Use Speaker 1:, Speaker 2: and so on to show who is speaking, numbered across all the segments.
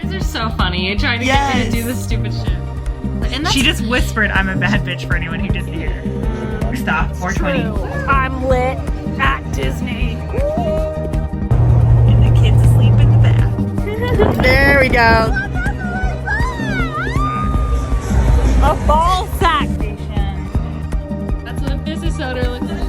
Speaker 1: guys are so funny. You're trying to get me to do this stupid shit. And
Speaker 2: she just whispered, "I'm a bad bitch," for anyone who didn't hear. Stop. 420.
Speaker 3: I'm lit at Disney.
Speaker 2: And the kids asleep in the bath.
Speaker 3: There we go. A ball sack station.
Speaker 1: That's what a business owner looks like.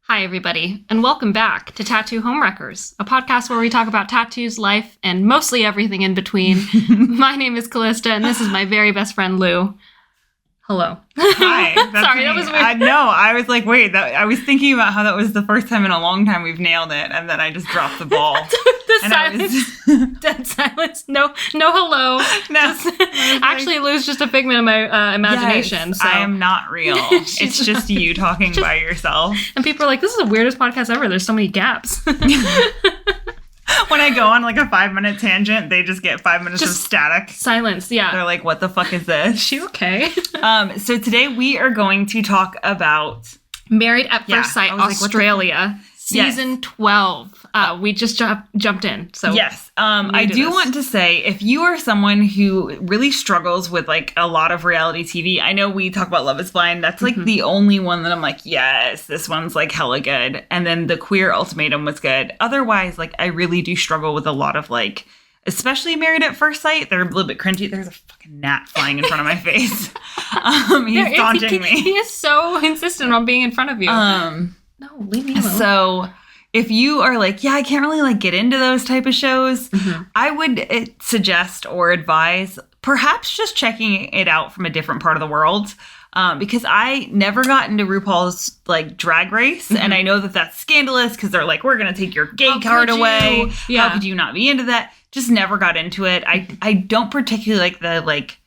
Speaker 1: Hi, everybody, and welcome back to Tattoo Homewreckers, a podcast where we talk about tattoos, life, and mostly everything in between. My name is Callista, and this is my very best friend, Lou. Hello.
Speaker 2: Hi.
Speaker 1: Sorry, that was weird.
Speaker 2: No, I was like, wait, I was thinking about how that was the first time in a long time we've nailed it, and then I just dropped the ball.
Speaker 1: The silence. Dead silence. No hello.
Speaker 2: No.
Speaker 1: Actually, Lou's just a figment of my imagination.
Speaker 2: Yes,
Speaker 1: so.
Speaker 2: I am not real. It's just you talking by yourself.
Speaker 1: And people are like, this is the weirdest podcast ever. There's so many gaps.
Speaker 2: When I go on like a 5-minute tangent, they just get 5 minutes of static.
Speaker 1: Silence, yeah.
Speaker 2: They're like, what the fuck is this?
Speaker 1: Is she okay?
Speaker 2: So today we are going to talk about...
Speaker 1: Married at First Sight, Australia.
Speaker 2: Like,
Speaker 1: Season 12. We just jumped in. So
Speaker 2: yes. I do want to say, if you are someone who really struggles with like a lot of reality TV, I know we talk about Love is Blind. That's like the only one that I'm like, yes, this one's like hella good. And then the Queer Ultimatum was good. Otherwise, like I really do struggle with a lot of like, especially Married at First Sight. They're a little bit cringy. There's a fucking gnat flying in front of my face. He's taunting me.
Speaker 1: He is so insistent on being in front of you. No, leave me alone.
Speaker 2: So if you are like, yeah, I can't really like get into those type of shows, I would suggest or advise perhaps just checking it out from a different part of the world. Because I never got into RuPaul's like Drag Race, and I know that that's scandalous because they're like, we're gonna take your gay card away.
Speaker 1: Yeah.
Speaker 2: How could you not be into that? Just never got into it. I don't particularly like the like.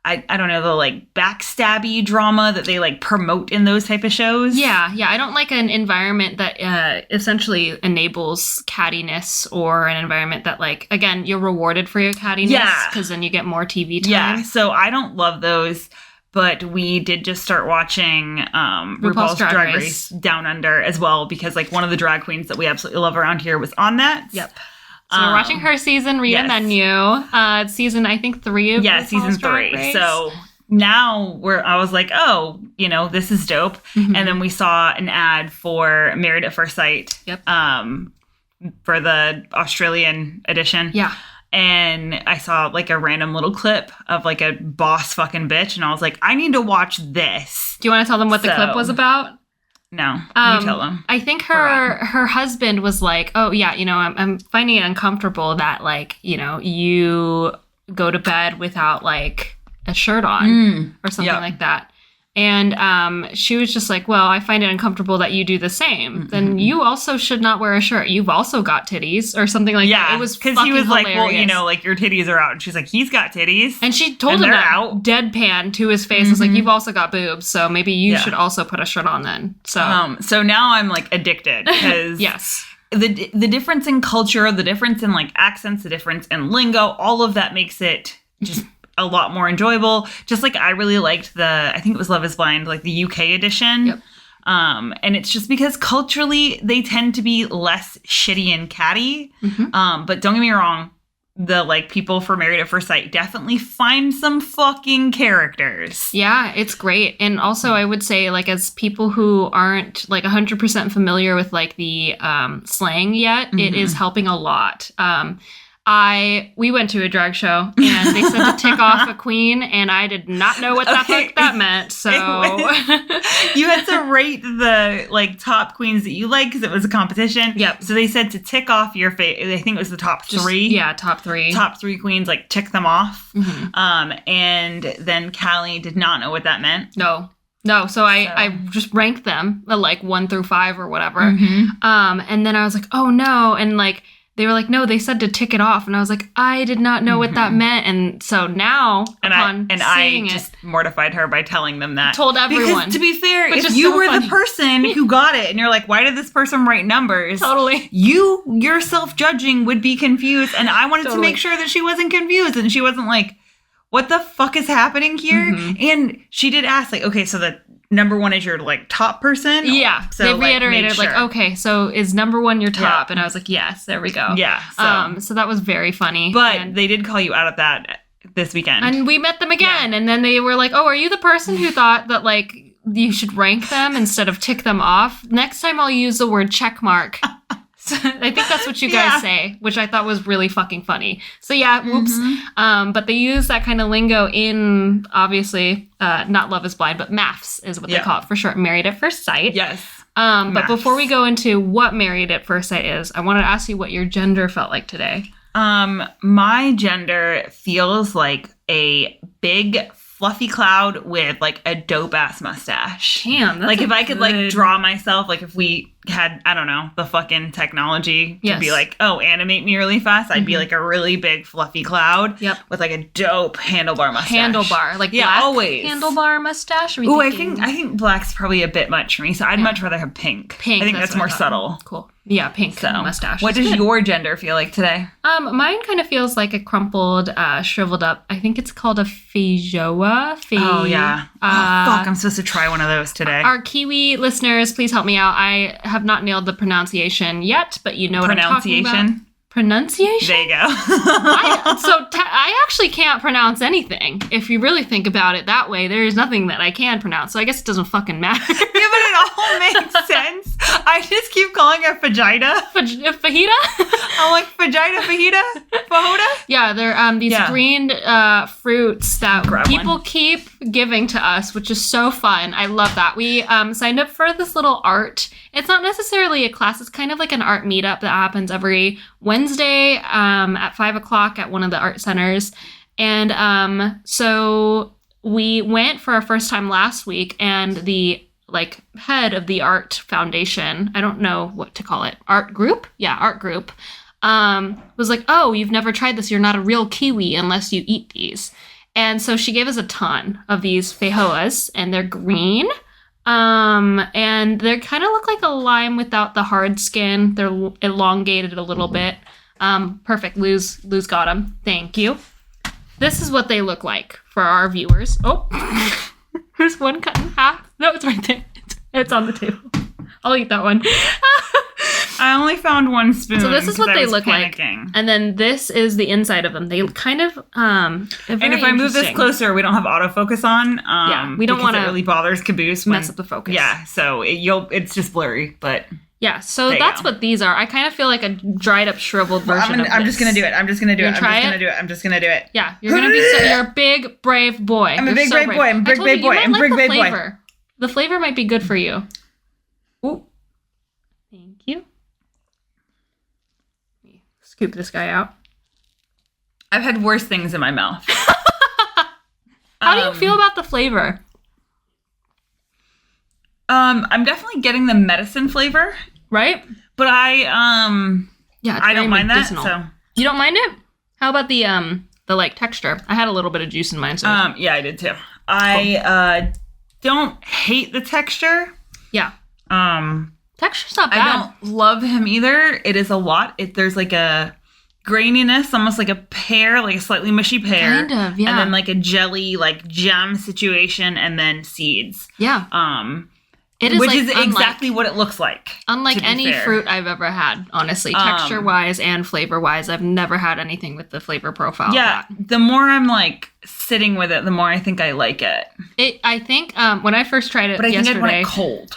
Speaker 2: I don't know, the like backstabby drama that they like promote in those type of shows.
Speaker 1: Yeah. I don't like an environment that essentially enables cattiness, or an environment that like, again, you're rewarded for your cattiness because then you get more TV time.
Speaker 2: Yeah, so I don't love those, but we did just start watching RuPaul's Drag Race Down Under as well, because like one of the drag queens that we absolutely love around here was on that.
Speaker 1: Yep. So we're watching her season, Rita Menu. It's season, I think, 3 of RuPaul's
Speaker 2: season 3.
Speaker 1: Drag Race.
Speaker 2: So now I was like, oh, this is dope. And then we saw an ad for Married at First Sight.
Speaker 1: Yep.
Speaker 2: For the Australian edition.
Speaker 1: Yeah.
Speaker 2: And I saw like a random little clip of like a boss fucking bitch, and I was like, I need to watch this.
Speaker 1: Do you want to tell them what the clip was about?
Speaker 2: No, you tell them.
Speaker 1: I think her husband was like, oh, yeah, I'm finding it uncomfortable that, like, you go to bed without, like, a shirt on or something like that. And she was just like, well, I find it uncomfortable that you do the same. Then you also should not wear a shirt. You've also got titties or something like that. It was because he was
Speaker 2: hilarious.
Speaker 1: Like,
Speaker 2: well, like your titties are out. And she's like, he's got titties.
Speaker 1: And she told him that out. Deadpan to his face. Was like, you've also got boobs. So maybe you should also put a shirt on then. So
Speaker 2: so now I'm like addicted because
Speaker 1: yes.
Speaker 2: The difference in culture, the difference in like accents, the difference in lingo, all of that makes it just a lot more enjoyable. Just like I really liked I think it was Love is Blind, like the UK edition.
Speaker 1: Yep.
Speaker 2: And it's just because culturally they tend to be less shitty and catty. But don't get me wrong, the like people for Married at First Sight definitely find some fucking characters.
Speaker 1: Yeah, it's great. And also I would say, like, as people who aren't like 100% familiar with like the slang yet, it is helping a lot. We went to a drag show and they said to tick off a queen, and I did not know what the fuck that meant. So
Speaker 2: you had to rate the like top queens that you like because it was a competition.
Speaker 1: Yep.
Speaker 2: So they said to tick off your I think it was the top 3.
Speaker 1: Yeah, top 3.
Speaker 2: Top 3 queens, like tick them off. And then Callie did not know what that meant.
Speaker 1: No. So I just ranked them like 1 through 5 or whatever. And then I was like, oh no, and like. They were like, no, they said to tick it off. And I was like, I did not know what that meant. And so now,
Speaker 2: I just mortified her by telling them that.
Speaker 1: Told everyone.
Speaker 2: Because to be fair, if you were the person who got it and you're like, why did this person write numbers?
Speaker 1: Totally.
Speaker 2: You, your self-judging would be confused. And I wanted to make sure that she wasn't confused. And she wasn't like, what the fuck is happening here? And she did ask, like, okay, so the number one is your like top person.
Speaker 1: Yeah.
Speaker 2: So
Speaker 1: they reiterated
Speaker 2: like
Speaker 1: okay, so is number one your top? And I was like, yes, there we go.
Speaker 2: Yeah.
Speaker 1: So that was very funny.
Speaker 2: But they did call you out of that this weekend.
Speaker 1: And we met them again. And then they were like, oh, are you the person who thought that like you should rank them instead of tick them off? Next time I'll use the word check mark. So I think that's what you guys say, which I thought was really fucking funny. So yeah, whoops. But they use that kind of lingo in, obviously, not Love is Blind, but MAFS is what they call it for short, Married at First Sight.
Speaker 2: Yes.
Speaker 1: But before we go into what Married at First Sight is, I wanted to ask you what your gender felt like today.
Speaker 2: My gender feels like a big fluffy cloud with like a dope ass mustache.
Speaker 1: Damn, that's
Speaker 2: like if I could like draw myself, like if we had, I don't know, the fucking technology to be like, oh, animate me really fast, I'd be like a really big fluffy cloud with like a dope handlebar mustache.
Speaker 1: Handlebar, like black
Speaker 2: always
Speaker 1: handlebar mustache.
Speaker 2: Oh, I think black's probably a bit much for me, so I'd much rather have pink.
Speaker 1: Pink,
Speaker 2: I think that's more subtle.
Speaker 1: Cool. Yeah, pink mustache.
Speaker 2: What does your gender feel like today?
Speaker 1: Mine kind of feels like a crumpled, shriveled up. I think it's called a feijoa.
Speaker 2: Oh yeah. Fuck! I'm supposed to try one of those today.
Speaker 1: Our Kiwi listeners, please help me out. I have not nailed the pronunciation yet, but you know what I'm talking about. Pronunciation?
Speaker 2: There you go.
Speaker 1: I actually can't pronounce anything. If you really think about it that way, there is nothing that I can pronounce. So I guess it doesn't fucking matter.
Speaker 2: Yeah, but it all makes sense. I just keep calling her fajita.
Speaker 1: Fajita?
Speaker 2: I'm like, fajita, fajita, fajita?
Speaker 1: Yeah, they're these green fruits that people keep giving to us, which is so fun. I love that. We signed up for this little art. It's not necessarily a class. It's kind of like an art meetup that happens every Wednesday at 5 o'clock at one of the art centers. And so we went for our first time last week, and the like head of the art foundation, I don't know what to call it, art group, was like, oh, you've never tried this. You're not a real Kiwi unless you eat these. And so she gave us a ton of these feijoas, and they're green. And they kind of look like a lime without the hard skin. They're elongated a little bit. Perfect. Luz got them. Thank you. This is what they look like for our viewers. Oh, there's one cut in half. No, it's right there. It's on the table. I'll eat that one.
Speaker 2: I only found one spoon.
Speaker 1: So this is what they look like. And then this is the inside of them. They kind of, and if
Speaker 2: I move this closer, we don't have autofocus on.
Speaker 1: We don't want to.
Speaker 2: It really bothers Caboose.
Speaker 1: Mess up the focus.
Speaker 2: Yeah, so it's just blurry, but.
Speaker 1: Yeah, so that's what these are. I kind of feel like a dried up, shriveled version of this.
Speaker 2: I'm just going to do it. I'm just going to do it.
Speaker 1: Yeah, you're going to be you're a big, brave boy.
Speaker 2: I'm a big, brave boy. I'm a big, brave boy. I'm a big, brave boy.
Speaker 1: The flavor might be good for you.
Speaker 2: Ooh.
Speaker 1: Thank you. Let me scoop this guy out.
Speaker 2: I've had worse things in my mouth.
Speaker 1: How do you feel about the flavor?
Speaker 2: I'm definitely getting the medicine flavor.
Speaker 1: Right?
Speaker 2: But I don't mind
Speaker 1: medicinal.
Speaker 2: that. So
Speaker 1: you don't mind it? How about the like texture? I had a little bit of juice in mine. So
Speaker 2: yeah, I did too. I don't hate the texture.
Speaker 1: Yeah. Texture's not bad.
Speaker 2: I don't love him either. It is a lot. There's like a graininess, almost like a pear, like a slightly mushy pear.
Speaker 1: Kind of, yeah.
Speaker 2: And then like a jelly, like jam situation, and then seeds.
Speaker 1: Yeah.
Speaker 2: Which is exactly what it looks like.
Speaker 1: Unlike any fruit I've ever had, honestly. Texture-wise and flavor-wise, I've never had anything with the flavor profile.
Speaker 2: Yeah, the more I'm like sitting with it, the more I think I like it.
Speaker 1: I think when I first tried it yesterday...
Speaker 2: But I think I'd want it cold.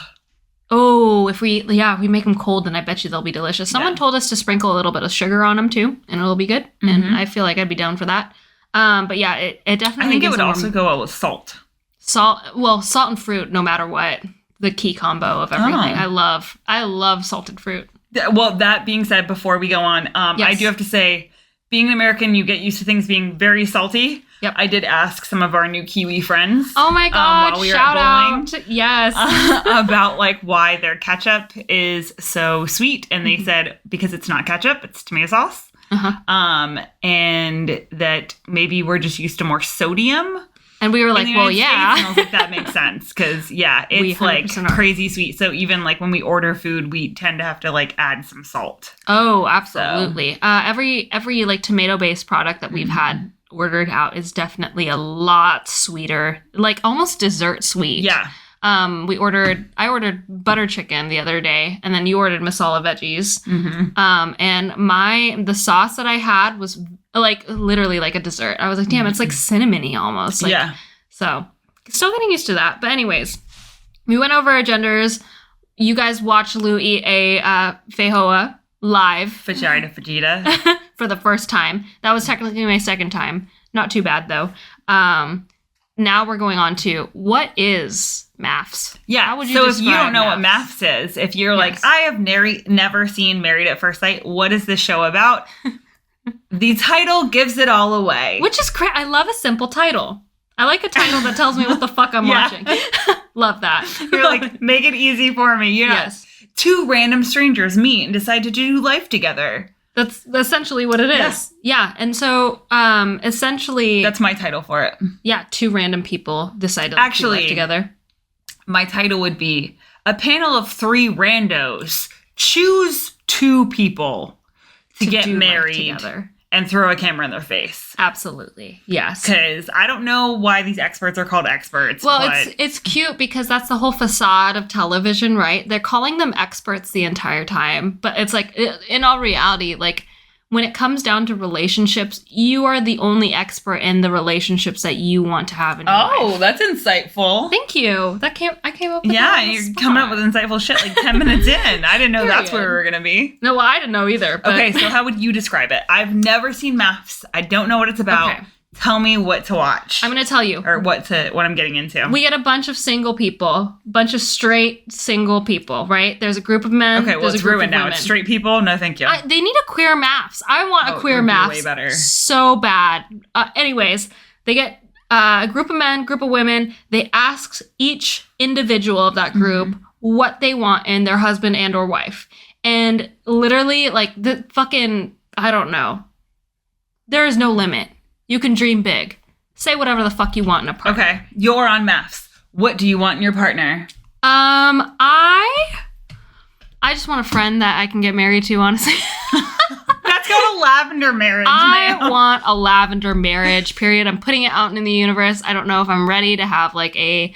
Speaker 1: Oh, if we make them cold, then I bet you they'll be delicious. Someone told us to sprinkle a little bit of sugar on them too, and it'll be good. Mm-hmm. And I feel like I'd be down for that. But yeah, it definitely
Speaker 2: I think it would also go well with salt.
Speaker 1: Salt and fruit, no matter what. The key combo of everything. I love salted fruit.
Speaker 2: Well, that being said, before we go on, yes. I do have to say, being an American, you get used to things being very salty.
Speaker 1: Yep.
Speaker 2: I did ask some of our new Kiwi friends.
Speaker 1: Oh my god!
Speaker 2: While we
Speaker 1: shout
Speaker 2: were at bowling,
Speaker 1: out! Yes.
Speaker 2: About like why their ketchup is so sweet, and they said because it's not ketchup, it's tomato sauce.
Speaker 1: Uh-huh.
Speaker 2: And that maybe we're just used to more sodium.
Speaker 1: And we were like, well, yeah.
Speaker 2: And I was like, that makes sense. Because, yeah, it's like crazy sweet. So even like when we order food, we tend to have to like add some salt.
Speaker 1: Oh, absolutely. So. Every like tomato-based product that we've had ordered out is definitely a lot sweeter. Like almost dessert sweet.
Speaker 2: Yeah.
Speaker 1: I ordered butter chicken the other day, and then you ordered masala veggies. And the sauce that I had was like literally like a dessert. I was like, damn, it's like cinnamony almost. Like, yeah. So still getting used to that. But anyways, we went over our genders. You guys watched Lou eat a feijoa live.
Speaker 2: Fajita.
Speaker 1: For the first time. That was technically my second time. Not too bad, though. Now we're going on to, what is MAFS?
Speaker 2: Yeah,
Speaker 1: how would you
Speaker 2: so
Speaker 1: describe
Speaker 2: if you don't know
Speaker 1: MAFS?
Speaker 2: what MAFS is, if you're like, I have never seen Married at First Sight, what is this show about? The title gives it all away.
Speaker 1: Which is great. I love a simple title. I like a title that tells me what the fuck I'm watching. Love that.
Speaker 2: You're like, make it easy for me. You know,
Speaker 1: yes.
Speaker 2: Two random strangers meet and decide to do life together.
Speaker 1: That's essentially what it is. Yeah. And so, essentially...
Speaker 2: That's my title for it.
Speaker 1: Yeah, two random people decide to do life together.
Speaker 2: My title would be, a panel of three randos choose two people to get married together and throw a camera in their face.
Speaker 1: Absolutely. Yes.
Speaker 2: Because I don't know why these experts are called experts.
Speaker 1: Well, it's cute because that's the whole facade of television, right? They're calling them experts the entire time. But it's like, in all reality, like, when it comes down to relationships, you are the only expert in the relationships that you want to have in your life.
Speaker 2: Oh, that's insightful.
Speaker 1: Thank you. I came up with that.
Speaker 2: Yeah, you're coming up with insightful shit like 10 minutes in. I didn't know that's where we were going to be.
Speaker 1: No, well, I didn't know either. But...
Speaker 2: Okay, so how would you describe it? I've never seen MAFS. I don't know what it's about. Okay. Tell me what to watch.
Speaker 1: I'm going to tell you.
Speaker 2: Or what I'm getting into.
Speaker 1: We get a bunch of single people, bunch of straight single people, right? There's a group of men.
Speaker 2: Okay, well, it's ruined now. It's straight people? No, thank you.
Speaker 1: They need a queer MAFS. I want a queer MAFS. Way better. So bad. Anyways, they get a group of men, group of women. They ask each individual of that group what they want in their husband and or wife. And literally, like, the fucking, I don't know. There is no limit. You can dream big. Say whatever the fuck you want in a partner.
Speaker 2: Okay, you're on MAFS. What do you want in your partner?
Speaker 1: I just want a friend that I can get married to, honestly.
Speaker 2: That's called a lavender marriage.
Speaker 1: I want a lavender marriage, period. I'm putting it out in the universe. I don't know if I'm ready to have like a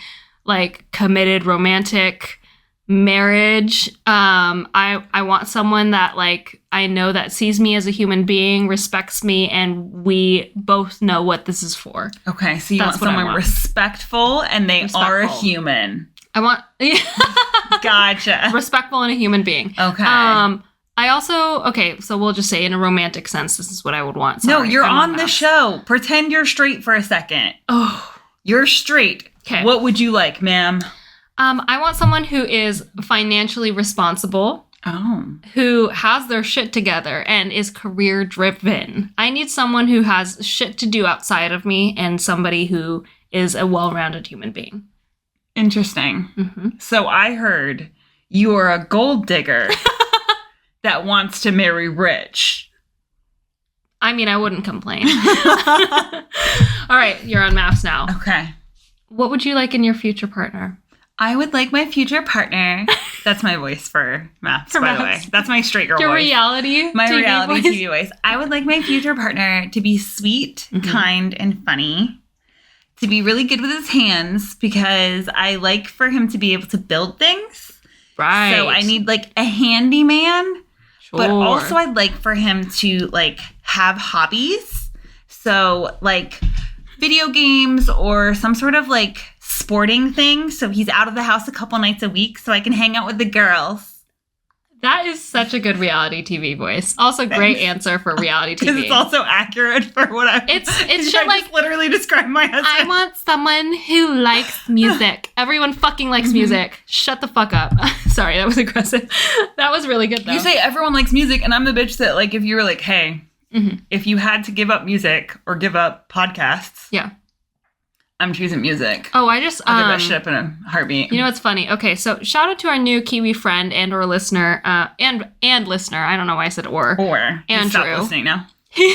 Speaker 1: committed romantic marriage. I want someone that like I know that sees me as a human being, respects me, and we both know what this is for.
Speaker 2: Okay, so you want someone respectful and they are a human.
Speaker 1: I want
Speaker 2: Gotcha.
Speaker 1: Respectful and a human being.
Speaker 2: Okay.
Speaker 1: I also so we'll just say in a romantic sense, this is what I would want. Sorry,
Speaker 2: no, you're on the show. Pretend you're straight for a second.
Speaker 1: Oh.
Speaker 2: You're straight. Okay. What would you like, ma'am?
Speaker 1: I want someone who is financially responsible.
Speaker 2: Oh.
Speaker 1: Who has their shit together and is career driven. I need someone who has shit to do outside of me and somebody who is a well-rounded human being.
Speaker 2: Interesting. Mm-hmm. So I heard you are a gold digger that wants to marry rich.
Speaker 1: I mean, I wouldn't complain. All right, you're on MAFS now.
Speaker 2: Okay.
Speaker 1: What would you like in your future partner?
Speaker 2: I would like my future partner. That's my voice for MAFS, by the way. That's my straight girl voice.
Speaker 1: Your reality
Speaker 2: My
Speaker 1: TV
Speaker 2: reality
Speaker 1: voice?
Speaker 2: TV voice. I would like my future partner to be sweet, kind, and funny. To be really good with his hands because I like for him to be able to build things.
Speaker 1: Right.
Speaker 2: So I need like a handyman.
Speaker 1: Sure.
Speaker 2: But also I'd like for him to like have hobbies. So like video games or some sort of like sporting thing. So he's out of the house a couple nights a week so I can hang out with the girls.
Speaker 1: That is such a good reality TV voice. Also, great answer for reality TV.
Speaker 2: Because it's also accurate for what I'm...
Speaker 1: It's shit like...
Speaker 2: just literally describe my husband.
Speaker 1: I want someone who likes music. Everyone fucking likes music. Shut the fuck up. Sorry, that was aggressive. That was really good, though.
Speaker 2: You say everyone likes music, and I'm the bitch that, like, if you were like, hey, if you had to give up music or give up podcasts...
Speaker 1: Yeah.
Speaker 2: I'm choosing music.
Speaker 1: Oh,
Speaker 2: I'll give that shit up in a heartbeat.
Speaker 1: You know what's funny? Okay, so shout out to our new Kiwi friend and or listener, and listener. I don't know why I said or. Andrew.
Speaker 2: Stop listening now.
Speaker 1: He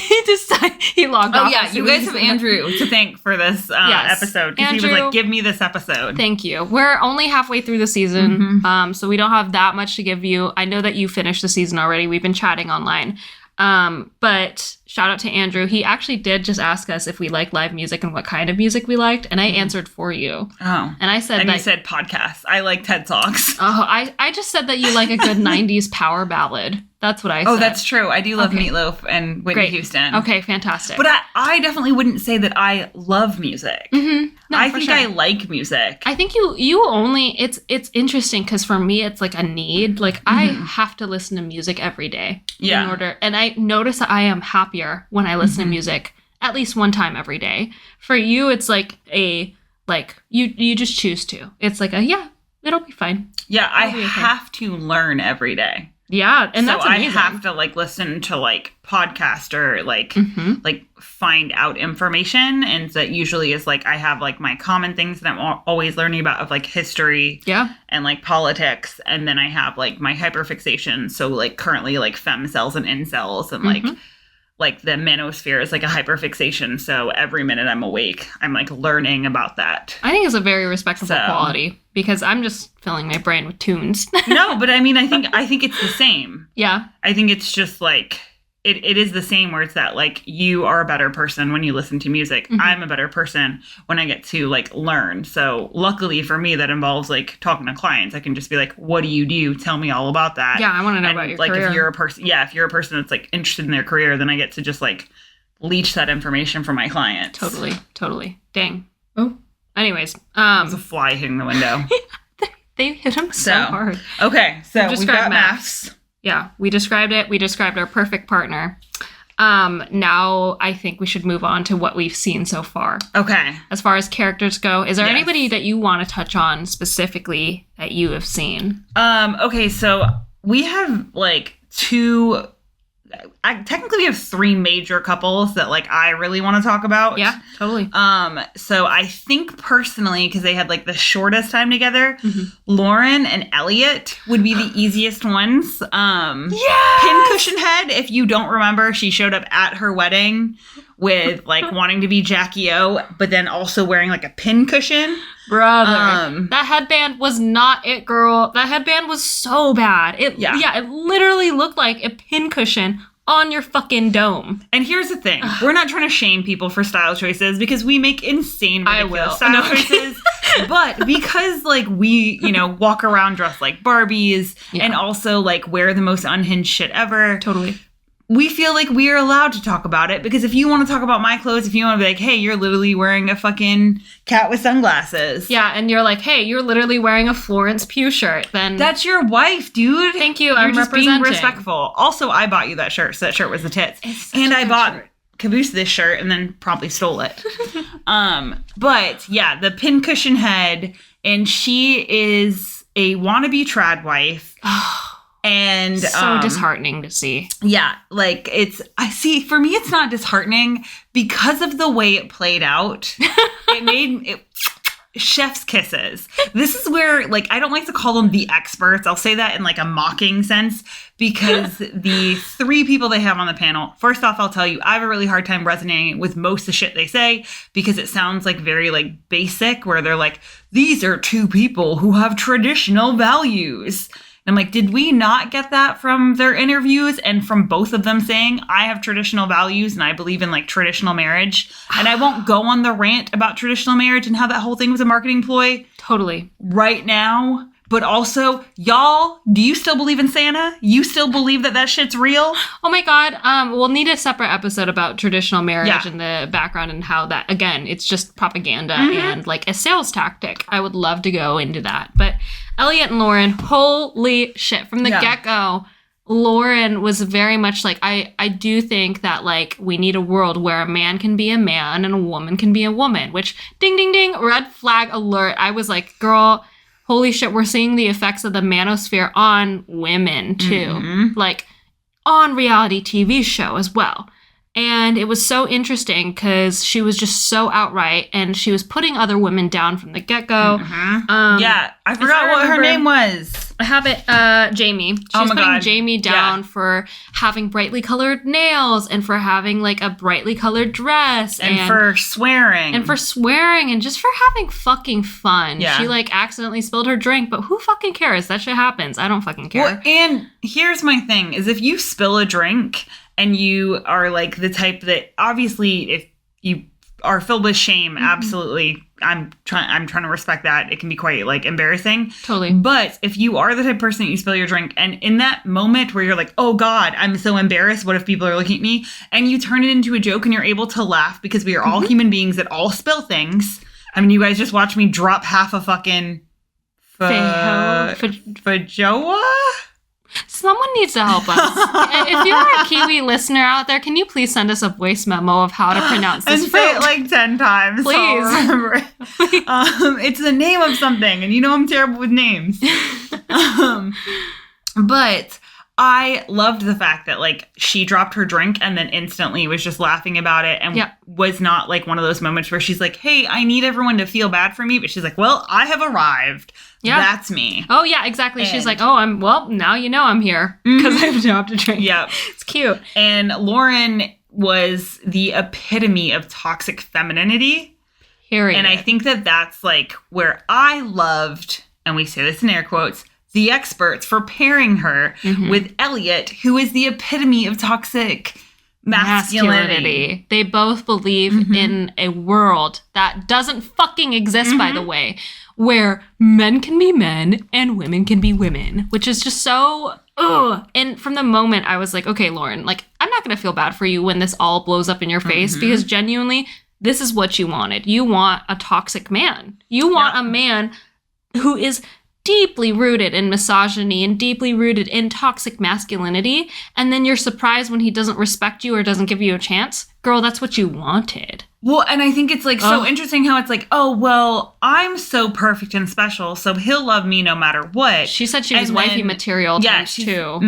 Speaker 1: logged off.
Speaker 2: Oh yeah, you guys have Andrew to thank for this episode because he was like, "Give me this episode."
Speaker 1: Thank you. We're only halfway through the season, so we don't have that much to give you. I know that you finished the season already. We've been chatting online, but shout out to Andrew. He actually did just ask us if we like live music and what kind of music we liked, and I answered for you.
Speaker 2: Oh.
Speaker 1: And I said
Speaker 2: and
Speaker 1: that...
Speaker 2: you said podcasts. I like TED Talks.
Speaker 1: Oh, I just said that you like a good 90s power ballad. That's what I said.
Speaker 2: Oh, that's true. I do love Meatloaf and Whitney Houston.
Speaker 1: Okay, fantastic.
Speaker 2: But I definitely wouldn't say that I love music.
Speaker 1: Mm-hmm. No,
Speaker 2: I think I like music.
Speaker 1: I think you only... It's interesting because for me, it's like a need. Like, I have to listen to music every day.
Speaker 2: Yeah.
Speaker 1: In order... And I notice that I am happier when I listen to music at least one time every day. For you, it's like a... Like, you just choose to. It's like it'll be fine.
Speaker 2: Yeah, I have to learn every day.
Speaker 1: Yeah, and that's amazing.
Speaker 2: I have to like listen to like podcast or like find out information, and that usually is like I have like my common things that I'm always learning about of like history, and like politics, and then I have like my hyperfixation. So like currently like femcells and incels, and like the manosphere is like a hyperfixation. So every minute I'm awake, I'm like learning about that.
Speaker 1: I think it's a very respectable quality because I'm just filling my brain with tunes.
Speaker 2: No, but I mean, I think it's the same.
Speaker 1: Yeah.
Speaker 2: I think it's just like, it is the same where it's that like you are a better person when you listen to music. I'm a better person when I get to like learn. So luckily for me, that involves like talking to clients. I can just be like, what do you do? Tell me all about that.
Speaker 1: Yeah, I want to know about your career.
Speaker 2: If you're a person, if you're a person that's like interested in their career, then I get to just like leech that information from my clients.
Speaker 1: Totally. Dang. Oh. Anyways,
Speaker 2: there's a fly hitting the window.
Speaker 1: They hit him so hard.
Speaker 2: Okay, so we've got MAFS.
Speaker 1: Yeah, we described it. We described our perfect partner. Now I think we should move on to what we've seen so far. Okay. As far as characters go, is there anybody that you want to touch on specifically that you have seen?
Speaker 2: Okay, so we have like technically we have 3 major couples that like I really want to talk about.
Speaker 1: Yeah, totally.
Speaker 2: So I think personally, because they had like the shortest time together, Lauren and Elliot would be the easiest ones. Pincushion Head, if you don't remember, she showed up at her wedding with like wanting to be Jackie O, but then also wearing like a pincushion.
Speaker 1: Brother, that headband was not it, girl. That headband was so bad. It literally looked like a pincushion on your fucking dome.
Speaker 2: And here's the thing. We're not trying to shame people for style choices because we make insane ridiculous style choices. But because like we, walk around dressed like Barbies and also like wear the most unhinged shit ever.
Speaker 1: Totally.
Speaker 2: We feel like we are allowed to talk about it because if you want to talk about my clothes, if you want to be like, hey, you're literally wearing a fucking cat with sunglasses.
Speaker 1: Yeah, and you're like, hey, you're literally wearing a Florence Pugh shirt. Then
Speaker 2: that's your wife, dude.
Speaker 1: Thank you.
Speaker 2: You're just being respectful. Also, I bought you that shirt, so that shirt was the tits. And I bought Caboose this shirt and then promptly stole it. But yeah, the pincushion head, and she is a wannabe trad wife. And
Speaker 1: so disheartening to see.
Speaker 2: Yeah, like for me, it's not disheartening because of the way it played out. It made it chef's kisses. This is where, like, I don't like to call them the experts. I'll say that in like a mocking sense because the 3 people they have on the panel, first off, I'll tell you, I have a really hard time resonating with most of the shit they say because it sounds like very like basic where they're like, these are 2 people who have traditional values. I'm like, did we not get that from their interviews and from both of them saying, I have traditional values and I believe in like traditional marriage? And I won't go on the rant about traditional marriage and how that whole thing was a marketing ploy.
Speaker 1: Totally.
Speaker 2: Right now. But also, y'all, do you still believe in Santa? You still believe that shit's real?
Speaker 1: Oh my God. We'll need a separate episode about traditional marriage and the background and how that, again, it's just propaganda and like a sales tactic. I would love to go into that. But Elliot and Lauren, holy shit. From the get-go, Lauren was very much like, I do think that like we need a world where a man can be a man and a woman can be a woman, which ding, ding, ding, red flag alert. I was like, girl, holy shit, we're seeing the effects of the manosphere on women too, like on reality TV show as well. And it was so interesting because she was just so outright and she was putting other women down from the get-go.
Speaker 2: I forgot what her name was.
Speaker 1: I have it, Jamie. She's
Speaker 2: my
Speaker 1: putting
Speaker 2: God.
Speaker 1: Jamie down for having brightly colored nails and for having like a brightly colored dress
Speaker 2: and for swearing.
Speaker 1: And for swearing and just for having fucking fun.
Speaker 2: Yeah.
Speaker 1: She like accidentally spilled her drink, but who fucking cares? That shit happens. I don't fucking care.
Speaker 2: Well, and here's my thing is if you spill a drink and you are like the type that obviously if you are filled with shame, absolutely. I'm trying to respect that. It can be quite like embarrassing.
Speaker 1: Totally.
Speaker 2: But if you are the type of person that you spill your drink and in that moment where you're like, oh God, I'm so embarrassed. What if people are looking at me? And you turn it into a joke and you're able to laugh because we are all human beings that all spill things. I mean, you guys just watch me drop half a fucking Fajoa?
Speaker 1: Someone needs to help us. If you're a Kiwi listener out there, can you please send us a voice memo of how to pronounce this
Speaker 2: and
Speaker 1: fruit?
Speaker 2: say it like 10 times.
Speaker 1: Please.
Speaker 2: So I'll remember it. It's the name of something, and you know I'm terrible with names. But I loved the fact that like she dropped her drink and then instantly was just laughing about it and was not like one of those moments where she's like, hey, I need everyone to feel bad for me. But she's like, well, I have arrived. Yeah. That's me.
Speaker 1: Oh, yeah, exactly. And she's like, now you know I'm here because I've dropped a drink.
Speaker 2: Yeah.
Speaker 1: It's cute.
Speaker 2: And Lauren was the epitome of toxic femininity.
Speaker 1: Period.
Speaker 2: And I think that that's like where I loved, and we say this in air quotes, the experts for pairing her with Elliot, who is the epitome of toxic masculinity.
Speaker 1: They both believe in a world that doesn't fucking exist, by the way, where men can be men and women can be women, which is just so, ugh. And from the moment I was like, okay, Lauren, like, I'm not going to feel bad for you when this all blows up in your face because genuinely, this is what you wanted. You want a toxic man. You want a man who is deeply rooted in misogyny and deeply rooted in toxic masculinity, and then you're surprised when he doesn't respect you or doesn't give you a chance. Girl, that's what you wanted.
Speaker 2: Well, and I think it's like so interesting how it's like, oh, well, I'm so perfect and special, so he'll love me no matter what.
Speaker 1: She said she was wifey material times two.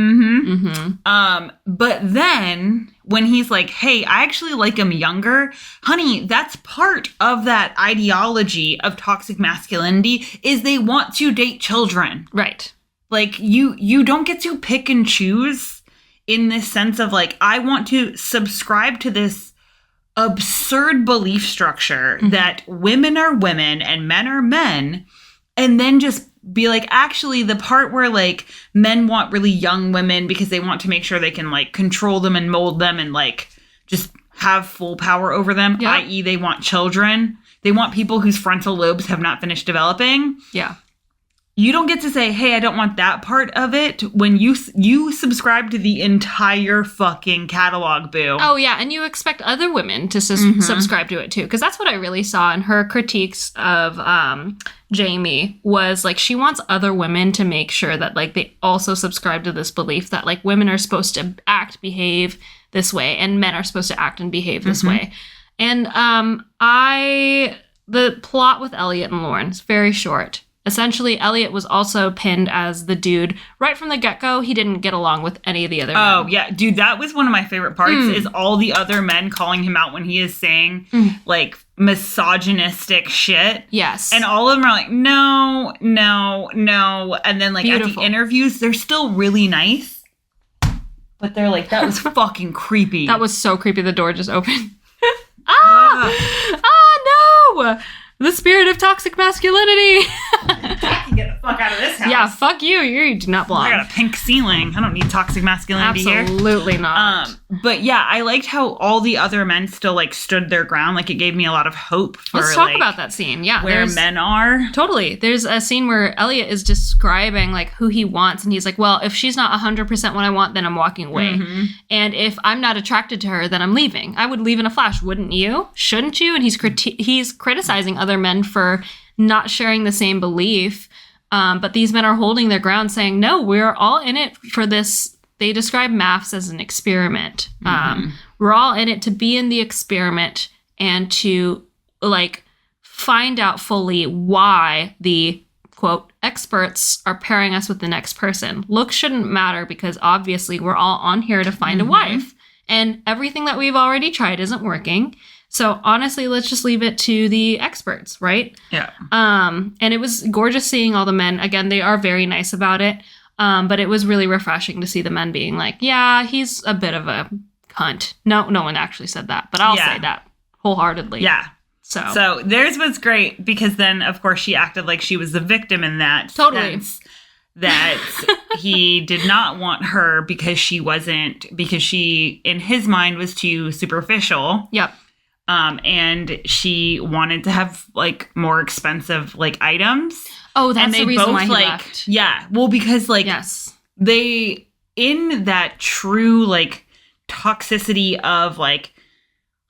Speaker 2: But then when he's like, hey, I actually like him younger, honey, that's part of that ideology of toxic masculinity is they want to date children.
Speaker 1: Right.
Speaker 2: Like you don't get to pick and choose in this sense of like, I want to subscribe to this absurd belief structure that women are women and men are men, and then just be like, actually, the part where like men want really young women because they want to make sure they can like control them and mold them and like just have full power over them, i.e. they want children. They want people whose frontal lobes have not finished developing.
Speaker 1: Yeah.
Speaker 2: You don't get to say, hey, I don't want that part of it when you subscribe to the entire fucking catalog, boo.
Speaker 1: Oh, yeah. And you expect other women to subscribe to it, too. Because that's what I really saw in her critiques of Jamie was, like, she wants other women to make sure that, like, they also subscribe to this belief that, like, women are supposed to act, behave this way, and men are supposed to act and behave this way. And the plot with Elliot and Lauren is very short. Essentially, Elliot was also pinned as the dude. Right from the get-go, he didn't get along with any of the other men.
Speaker 2: Oh, yeah. Dude, that was one of my favorite parts is all the other men calling him out when he is saying, like, misogynistic shit.
Speaker 1: Yes.
Speaker 2: And all of them are like, no, no, no. And then, like, at the interviews, they're still really nice. But they're like, that was fucking creepy.
Speaker 1: That was so creepy. The door just opened. No! The spirit of toxic masculinity.
Speaker 2: I can get the fuck out of this house.
Speaker 1: Yeah, fuck you. You do not belong.
Speaker 2: I got a pink ceiling. I don't need toxic masculinity here.
Speaker 1: Absolutely not.
Speaker 2: But yeah, I liked how all the other men still like stood their ground. Like it gave me a lot of hope for
Speaker 1: Let's talk about that scene. Yeah.
Speaker 2: Where men are.
Speaker 1: Totally. There's a scene where Elliot is describing like who he wants. And he's like, well, if she's not 100% what I want, then I'm walking away. And if I'm not attracted to her, then I'm leaving. I would leave in a flash. Wouldn't you? Shouldn't you? And he's criticizing other men for not sharing the same belief. But these men are holding their ground saying, no, we're all in it for this. They describe MAFS as an experiment. We're all in it to be in the experiment and to like find out fully why the quote experts are pairing us with the next person. Looks shouldn't matter because obviously we're all on here to find a wife. And everything that we've already tried isn't working. So honestly, let's just leave it to the experts, right?
Speaker 2: Yeah.
Speaker 1: And it was gorgeous seeing all the men. Again, they are very nice about it. But it was really refreshing to see the men being like, yeah, he's a bit of a cunt. No one actually said that, but I'll say that wholeheartedly.
Speaker 2: Yeah.
Speaker 1: So
Speaker 2: theirs was great because then, of course, she acted like she was the victim in that
Speaker 1: Totally.
Speaker 2: sense, that he did not want her because she, in his mind, was too superficial.
Speaker 1: Yep.
Speaker 2: And she wanted to have like more expensive like items.
Speaker 1: Oh, that's the reason why he left.
Speaker 2: Yeah. Well, because like
Speaker 1: yes.
Speaker 2: they, in that true like toxicity of like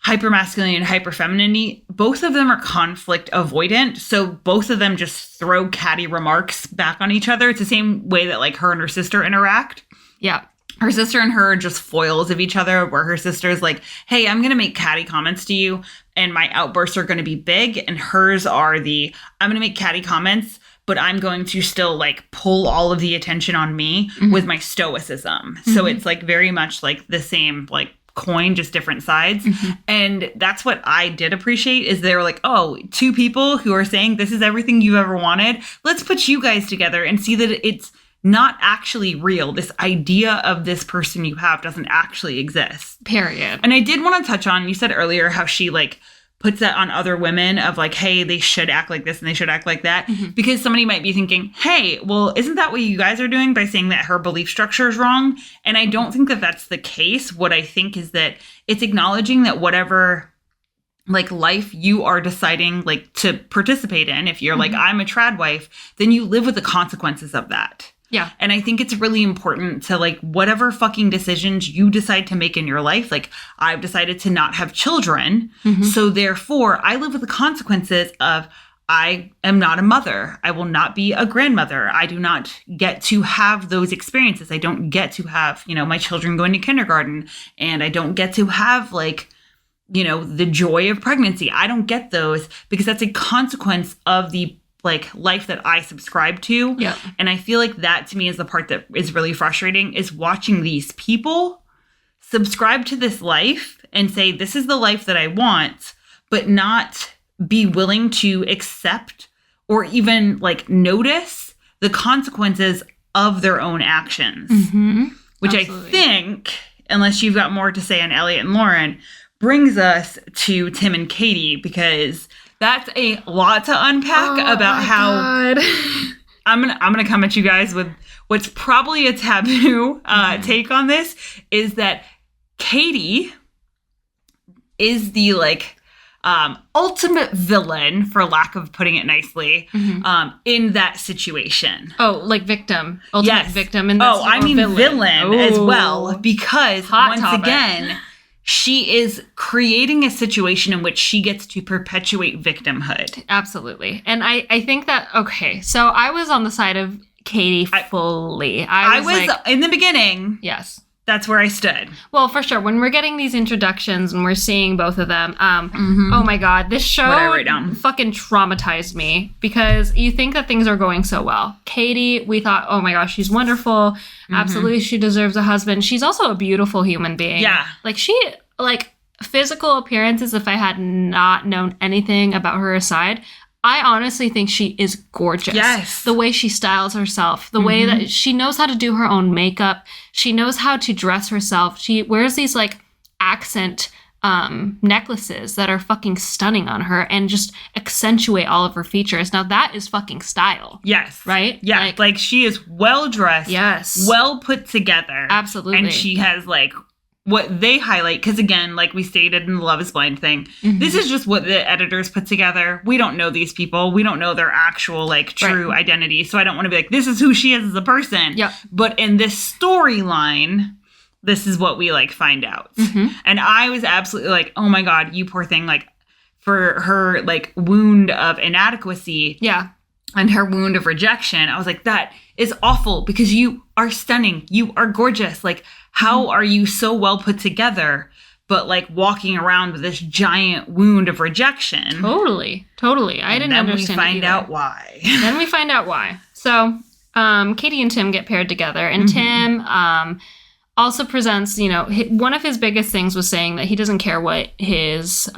Speaker 2: hypermasculinity and hyperfemininity, both of them are conflict avoidant. So both of them just throw catty remarks back on each other. It's the same way that like her and her sister interact.
Speaker 1: Yeah.
Speaker 2: Her sister and her are just foils of each other, where her sister's like, hey, I'm going to make catty comments to you and my outbursts are going to be big. And hers are I'm going to make catty comments, but I'm going to still like pull all of the attention on me with my stoicism. So it's like very much like the same like coin, just different sides. And that's what I did appreciate, is they were like, oh, two people who are saying this is everything you've ever wanted. Let's put you guys together and see that it's not actually real. This idea of this person you have doesn't actually exist.
Speaker 1: Period.
Speaker 2: And I did want to touch on, you said earlier how she like puts that on other women of like, hey, they should act like this and they should act like that. Because somebody might be thinking, hey, well, isn't that what you guys are doing by saying that her belief structure is wrong? And I don't think that that's the case. What I think is that it's acknowledging that whatever like life you are deciding like to participate in, if you're like, I'm a trad wife, then you live with the consequences of that.
Speaker 1: Yeah.
Speaker 2: And I think it's really important to like whatever fucking decisions you decide to make in your life. Like I've decided to not have children. So therefore I live with the consequences of I am not a mother. I will not be a grandmother. I do not get to have those experiences. I don't get to have, my children going to kindergarten, and I don't get to have like, the joy of pregnancy. I don't get those because that's a consequence of the like life that I subscribe to.
Speaker 1: Yeah.
Speaker 2: And I feel like that to me is the part that is really frustrating, is watching these people subscribe to this life and say, this is the life that I want, but not be willing to accept or even like notice the consequences of their own actions. Which Absolutely. I think, unless you've got more to say on Elliot and Lauren, brings us to Tim and Katie, because that's a lot to unpack about how I'm gonna come at you guys with what's probably a taboo take on this, is that Katie is the like ultimate villain, for lack of putting it nicely, in that situation.
Speaker 1: Oh, like victim, ultimate victim. In this,
Speaker 2: I mean villain as well, because once
Speaker 1: topic.
Speaker 2: again, she is creating a situation in which she gets to perpetuate victimhood.
Speaker 1: Absolutely. And I think that, okay, so I was on the side of Katie fully. I was like,
Speaker 2: in the beginning.
Speaker 1: Yes.
Speaker 2: That's where I stood.
Speaker 1: Well, for sure. When we're getting these introductions and we're seeing both of them, oh my God, this show fucking traumatized me, because you think that things are going so well. Katie, we thought, oh my gosh, she's wonderful. Absolutely, she deserves a husband. She's also a beautiful human being.
Speaker 2: Yeah.
Speaker 1: Like physical appearances, if I had not known anything about her aside, I honestly think she is gorgeous.
Speaker 2: Yes.
Speaker 1: The way she styles herself, the way that she knows how to do her own makeup. She knows how to dress herself. She wears these like accent necklaces that are fucking stunning on her and just accentuate all of her features. Now that is fucking style.
Speaker 2: Yes.
Speaker 1: Right?
Speaker 2: Yeah. Like she is well dressed.
Speaker 1: Yes.
Speaker 2: Well put together.
Speaker 1: Absolutely.
Speaker 2: And she has like what they highlight, because again, like we stated in the Love is Blind thing, this is just what the editors put together. We don't know these people. We don't know their actual like true identity. So I don't want to be like, this is who she is as a person.
Speaker 1: Yep.
Speaker 2: But in this storyline, this is what we like find out. And I was absolutely like, oh my God, you poor thing. Like for her like wound of inadequacy.
Speaker 1: Yeah.
Speaker 2: And her wound of rejection, I was like, that is awful, because you are stunning. You are gorgeous. Like, how are you so well put together, but like walking around with this giant wound of rejection?
Speaker 1: Totally. I didn't understand.
Speaker 2: Then we find out why.
Speaker 1: Then we find out why. So Katie and Tim get paired together, and Tim also presents, you know, one of his biggest things was saying that he doesn't care what his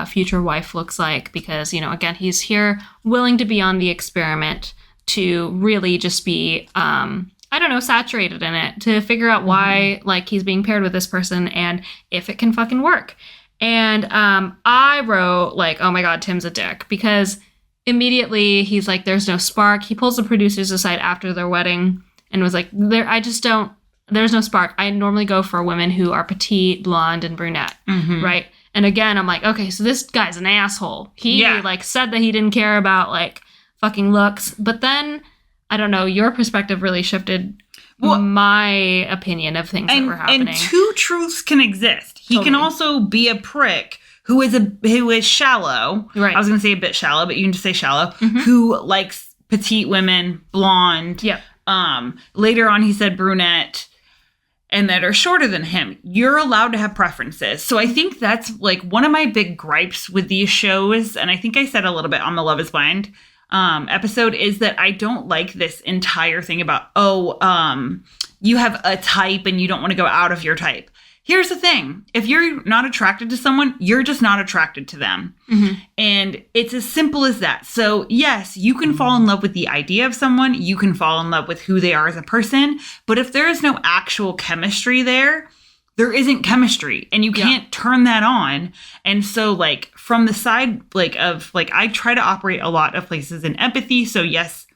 Speaker 1: future wife looks like because, you know, again, he's here willing to be on the experiment to really just be, I don't know, saturated in it to figure out why, like, he's being paired with this person and if it can fucking work. And I wrote, like, oh my God, Tim's a dick, because immediately he's like, there's no spark. He pulls the producers aside after their wedding and was like, there's no spark. I normally go for women who are petite, blonde, and brunette, right? And again, I'm like, okay, so this guy's an asshole. He like said that he didn't care about like fucking looks, but then I don't know, your perspective really shifted my opinion of things that were happening.
Speaker 2: And two truths can exist. He can also be a prick who is shallow. Right. I was going to say a bit shallow, but you can just say shallow. Who likes petite women, blonde.
Speaker 1: Yeah.
Speaker 2: Later on, he said brunette. And that are shorter than him. You're allowed to have preferences. So I think that's like one of my big gripes with these shows. And I think I said a little bit on the Love is Blind episode is that I don't like this entire thing about, you have a type and you don't want to go out of your type. Here's the thing. If you're not attracted to someone, you're just not attracted to them. And it's as simple as that. So yes, you can fall in love with the idea of someone. You can fall in love with who they are as a person. But if there is no actual chemistry there isn't chemistry and you can't turn that on. And so like from the side like of like, I try to operate a lot of places in empathy. So yes,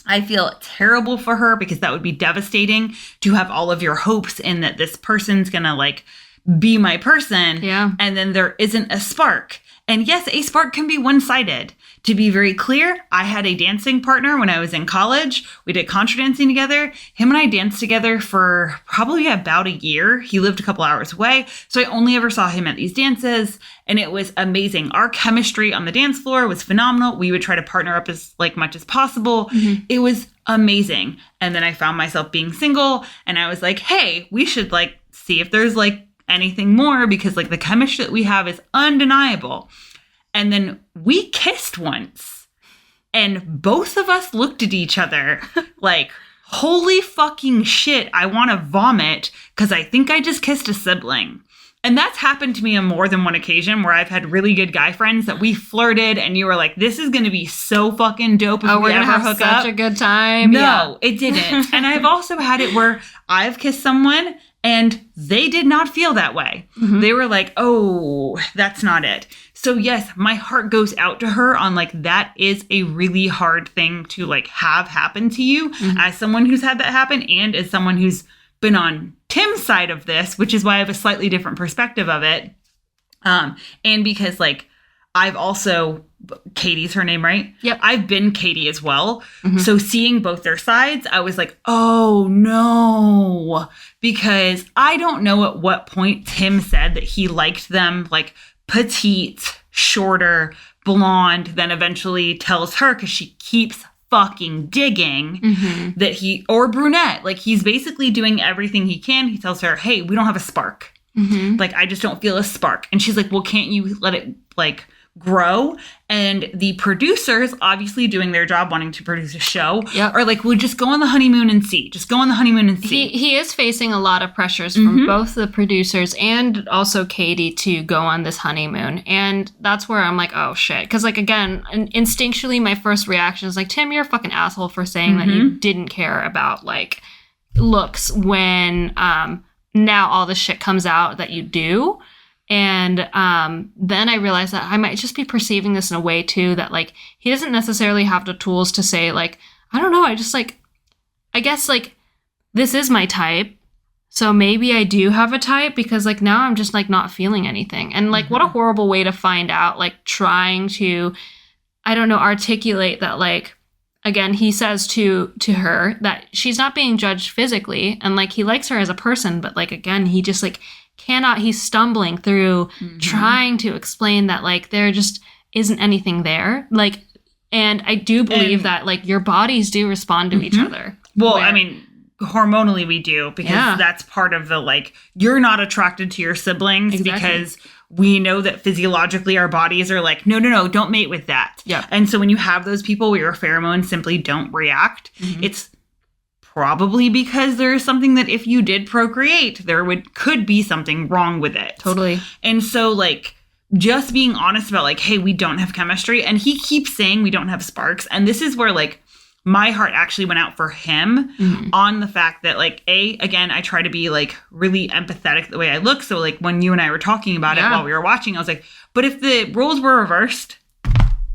Speaker 2: I feel terrible for her because that would be devastating to have all of your hopes in that this person's going to like be my person.
Speaker 1: Yeah.
Speaker 2: And then there isn't a spark. And yes, a spark can be one-sided. To be very clear, I had a dancing partner when I was in college. We did contra dancing together. Him and I danced together for probably about a year. He lived a couple hours away. So I only ever saw him at these dances. And it was amazing. Our chemistry on the dance floor was phenomenal. We would try to partner up as like much as possible. It was amazing. And then I found myself being single. And I was like, hey, we should like see if there's like anything more because like the chemistry that we have is undeniable. And then we kissed once and both of us looked at each other like, holy fucking shit, I want to vomit because I think I just kissed a sibling. And that's happened to me on more than one occasion where I've had really good guy friends that we flirted and you were like, this is going to be so fucking dope if we ever hook up.
Speaker 1: Such a good time.
Speaker 2: No, it didn't. And I've also had it where I've kissed someone and they did not feel that way. They were like, oh, that's not it. So yes, my heart goes out to her on like, that is a really hard thing to like have happen to you as someone who's had that happen and as someone who's been on Tim's side of this, which is why I have a slightly different perspective of it. And because like, I've also, Katie's her name, right?
Speaker 1: Yep.
Speaker 2: I've been Katie as well. So seeing both their sides, I was like, oh no, because I don't know at what point Tim said that he liked them like petite, shorter, blonde, then eventually tells her because she keeps fucking digging that or brunette, like he's basically doing everything he can. He tells her, hey, we don't have a spark. Like, I just don't feel a spark. And she's like, well, can't you let it like grow? And the producers, obviously doing their job, wanting to produce a show, are like, well, just go on the honeymoon and see. Just go on the honeymoon and see.
Speaker 1: He is facing a lot of pressures from both the producers and also Katie to go on this honeymoon. And that's where I'm like, oh, shit. Because, like, again, instinctually, my first reaction is like, Tim, you're a fucking asshole for saying that you didn't care about, like, looks when now all this shit comes out that you do. And then I realized that I might just be perceiving this in a way, too, that, like, he doesn't necessarily have the tools to say, like, I don't know, I just, like, I guess, like, this is my type. So maybe I do have a type because, like, now I'm just, like, not feeling anything. And, like, what a horrible way to find out, like, trying to, I don't know, articulate that, like, again, he says to her that she's not being judged physically. And, like, he likes her as a person. But, like, again, he just, like, he's stumbling through trying to explain that, like, there just isn't anything there. Like, and I do believe that, like, your bodies do respond to each other.
Speaker 2: Well, I mean, hormonally we do, because that's part of the, like, you're not attracted to your siblings because we know that physiologically our bodies are like, no, don't mate with that.
Speaker 1: Yeah.
Speaker 2: And so when you have those people where your pheromones simply don't react, it's probably because there's something that if you did procreate, could be something wrong with it.
Speaker 1: Totally.
Speaker 2: And so like just being honest about like, hey, we don't have chemistry. And he keeps saying we don't have sparks. And this is where like my heart actually went out for him on the fact that like, again, I try to be like really empathetic the way I look. So like when you and I were talking about it while we were watching, I was like, but if the roles were reversed,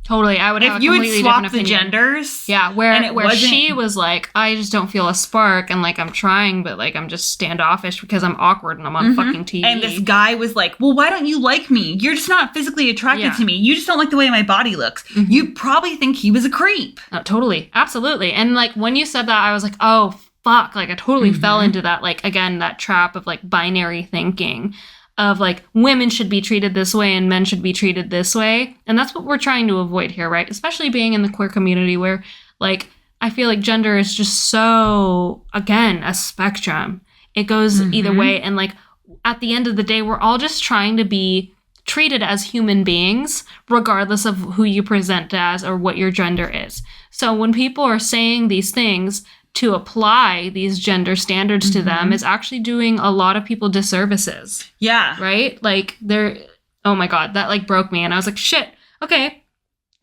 Speaker 1: totally, I would have a completely different
Speaker 2: swapped the
Speaker 1: opinion.
Speaker 2: genders.
Speaker 1: Yeah, where she was like, I just don't feel a spark, and like I'm trying, but like I'm just standoffish because I'm awkward and I'm on fucking TV.
Speaker 2: And this guy was like, well, why don't you like me? You're just not physically attracted to me. You just don't like the way my body looks. You probably think he was a creep.
Speaker 1: Totally, absolutely. And like when you said that, I was like, oh fuck, like I totally fell into that, like again, that trap of like binary thinking. Of like women should be treated this way and men should be treated this way. And that's what we're trying to avoid here, right? Especially being in the queer community where like I feel like gender is just so, again, a spectrum. It goes either way. And like at the end of the day, we're all just trying to be treated as human beings, regardless of who you present as or what your gender is. So when people are saying these things, to apply these gender standards to them is actually doing a lot of people disservices.
Speaker 2: Yeah.
Speaker 1: Right? Like oh my God, that like broke me. And I was like, shit, okay.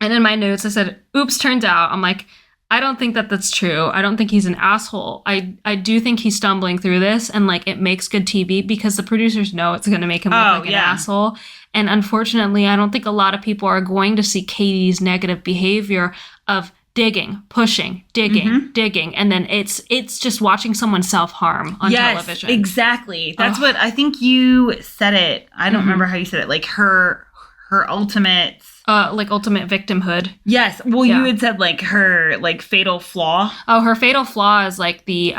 Speaker 1: And in my notes, I said, oops, turns out. I'm like, I don't think that that's true. I don't think he's an asshole. I do think he's stumbling through this and like it makes good TV because the producers know it's going to make him look like an asshole. And unfortunately, I don't think a lot of people are going to see Katie's negative behavior of digging, pushing, digging, and then it's just watching someone self-harm on television.
Speaker 2: Yes, exactly. That's what I think you said it. I don't remember how you said it. Like her ultimate
Speaker 1: like ultimate victimhood.
Speaker 2: Yes. Well, you had said like her like fatal flaw.
Speaker 1: Oh, her fatal flaw is like the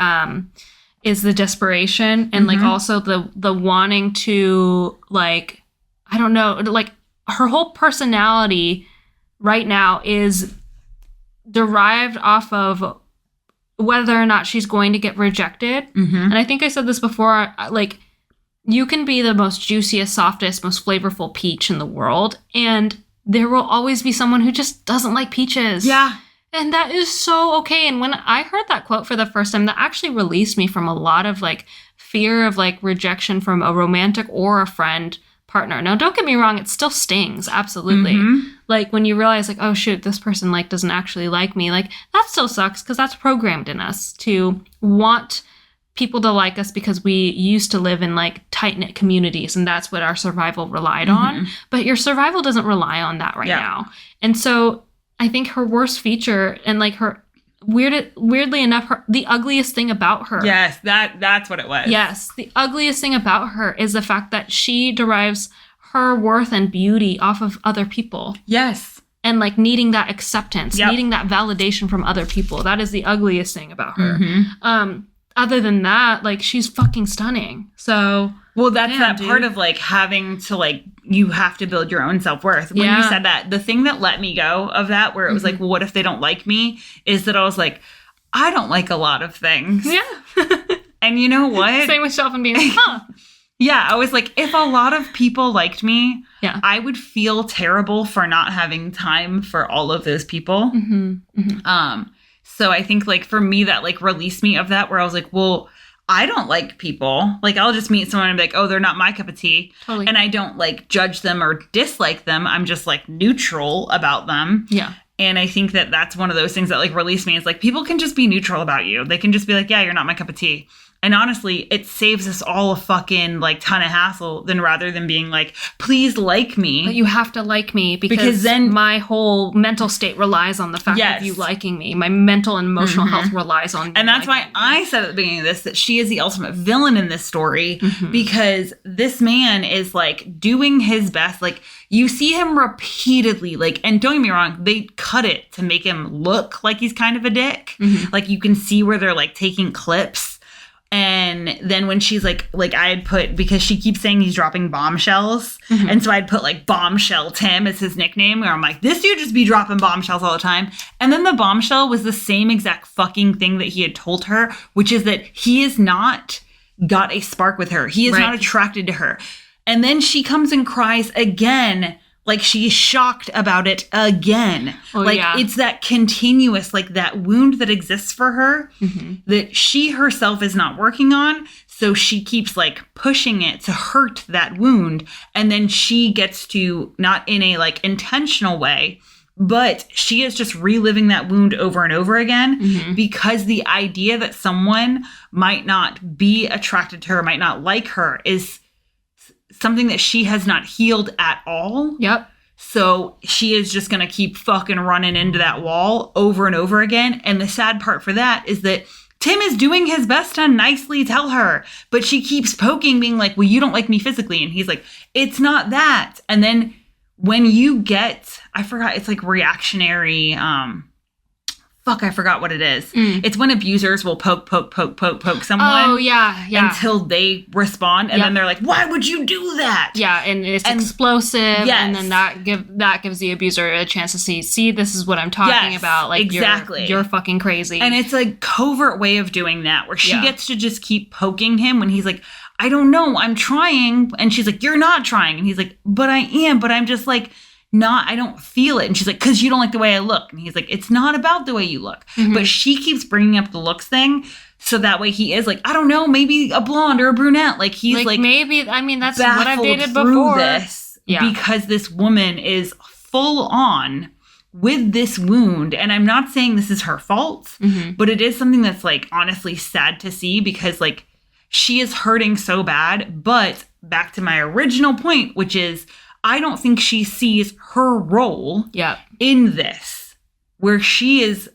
Speaker 1: desperation and like also the wanting to like I don't know, like her whole personality right now is derived off of whether or not she's going to get rejected. And I think I said this before, like you can be the most juiciest, softest, most flavorful peach in the world and there will always be someone who just doesn't like peaches. Yeah. And that is so okay. And when I heard that quote for the first time, that actually released me from a lot of like fear of like rejection from a romantic or a friend partner. Now, don't get me wrong, it still stings, absolutely. Like when you realize like, oh shoot, this person like doesn't actually like me, like that still sucks because that's programmed in us to want people to like us because we used to live in like tight-knit communities and that's what our survival relied on. But your survival doesn't rely on that right now. And so I think her worst feature and like her weirdly enough, the ugliest thing about her.
Speaker 2: Yes, that's what it was.
Speaker 1: Yes, the ugliest thing about her is the fact that she derives her worth and beauty off of other people.
Speaker 2: Yes.
Speaker 1: And like needing that acceptance, needing that validation from other people. That is the ugliest thing about her. Other than that, like she's fucking stunning. So
Speaker 2: well, that's that part of like having to like you have to build your own self-worth. When you said that, the thing that let me go of that, where it was like, well, what if they don't like me? Is that I was like, I don't like a lot of things. Yeah. And you know what?
Speaker 1: Same with Shelf being like, huh.
Speaker 2: Yeah, I was like, if a lot of people liked me, I would feel terrible for not having time for all of those people. So I think like for me, that like released me of that, where I was like, well, I don't like people. Like I'll just meet someone and be like, oh, they're not my cup of tea. Totally. And I don't like judge them or dislike them. I'm just like neutral about them. Yeah. And I think that that's one of those things that like released me is like people can just be neutral about you. They can just be like, yeah, you're not my cup of tea. And honestly, it saves us all a fucking like ton of hassle than rather than being like, please like me.
Speaker 1: But you have to like me because then my whole mental state relies on the fact of you liking me. My mental and emotional health relies on
Speaker 2: And that's why I said at the beginning of this that she is the ultimate villain in this story because this man is like doing his best. Like you see him repeatedly, like, and don't get me wrong, they cut it to make him look like he's kind of a dick. Like you can see where they're like taking clips. And then when she's like I had put, because she keeps saying he's dropping bombshells. And so I'd put like Bombshell Tim as his nickname, where I'm like, this dude just be dropping bombshells all the time. And then the bombshell was the same exact fucking thing that he had told her, which is that he is not got a spark with her. He is not attracted to her. And then she comes and cries again like she's shocked about it again.
Speaker 1: Oh,
Speaker 2: like
Speaker 1: yeah.
Speaker 2: it's that continuous, like that wound that exists for her that she herself is not working on. So she keeps like pushing it to hurt that wound. And then she gets to, not in a like intentional way, but she is just reliving that wound over and over again because the idea that someone might not be attracted to her, might not like her, is something that she has not healed at all.
Speaker 1: Yep.
Speaker 2: So she is just going to keep fucking running into that wall over and over again. And the sad part for that is that Tim is doing his best to nicely tell her, but she keeps poking, being like, well, you don't like me physically. And he's like, it's not that. And then when you get, I forgot, it's like reactionary, I forgot what it is. It's when abusers will poke someone.
Speaker 1: Oh, yeah.
Speaker 2: Until they respond. And then they're like, why would you do that?
Speaker 1: Yeah, and it's explosive. Yes. And then that gives the abuser a chance to see, this is what I'm talking about. Like,
Speaker 2: exactly.
Speaker 1: You're fucking crazy.
Speaker 2: And it's a covert way of doing that, where she gets to just keep poking him when he's like, I don't know, I'm trying. And she's like, you're not trying. And he's like, but I am, but I'm just like, I don't feel it. And she's like, because you don't like the way I look. And he's like, it's not about the way you look. But she keeps bringing up the looks thing. So that way he is like, I don't know, maybe a blonde or a brunette. Like he's like
Speaker 1: maybe, I mean, that's what I've dated before.
Speaker 2: This because this woman is full on with this wound. And I'm not saying this is her fault, but it is something that's like honestly sad to see, because like she is hurting so bad. But back to my original point, which is, I don't think she sees her role in this, where she is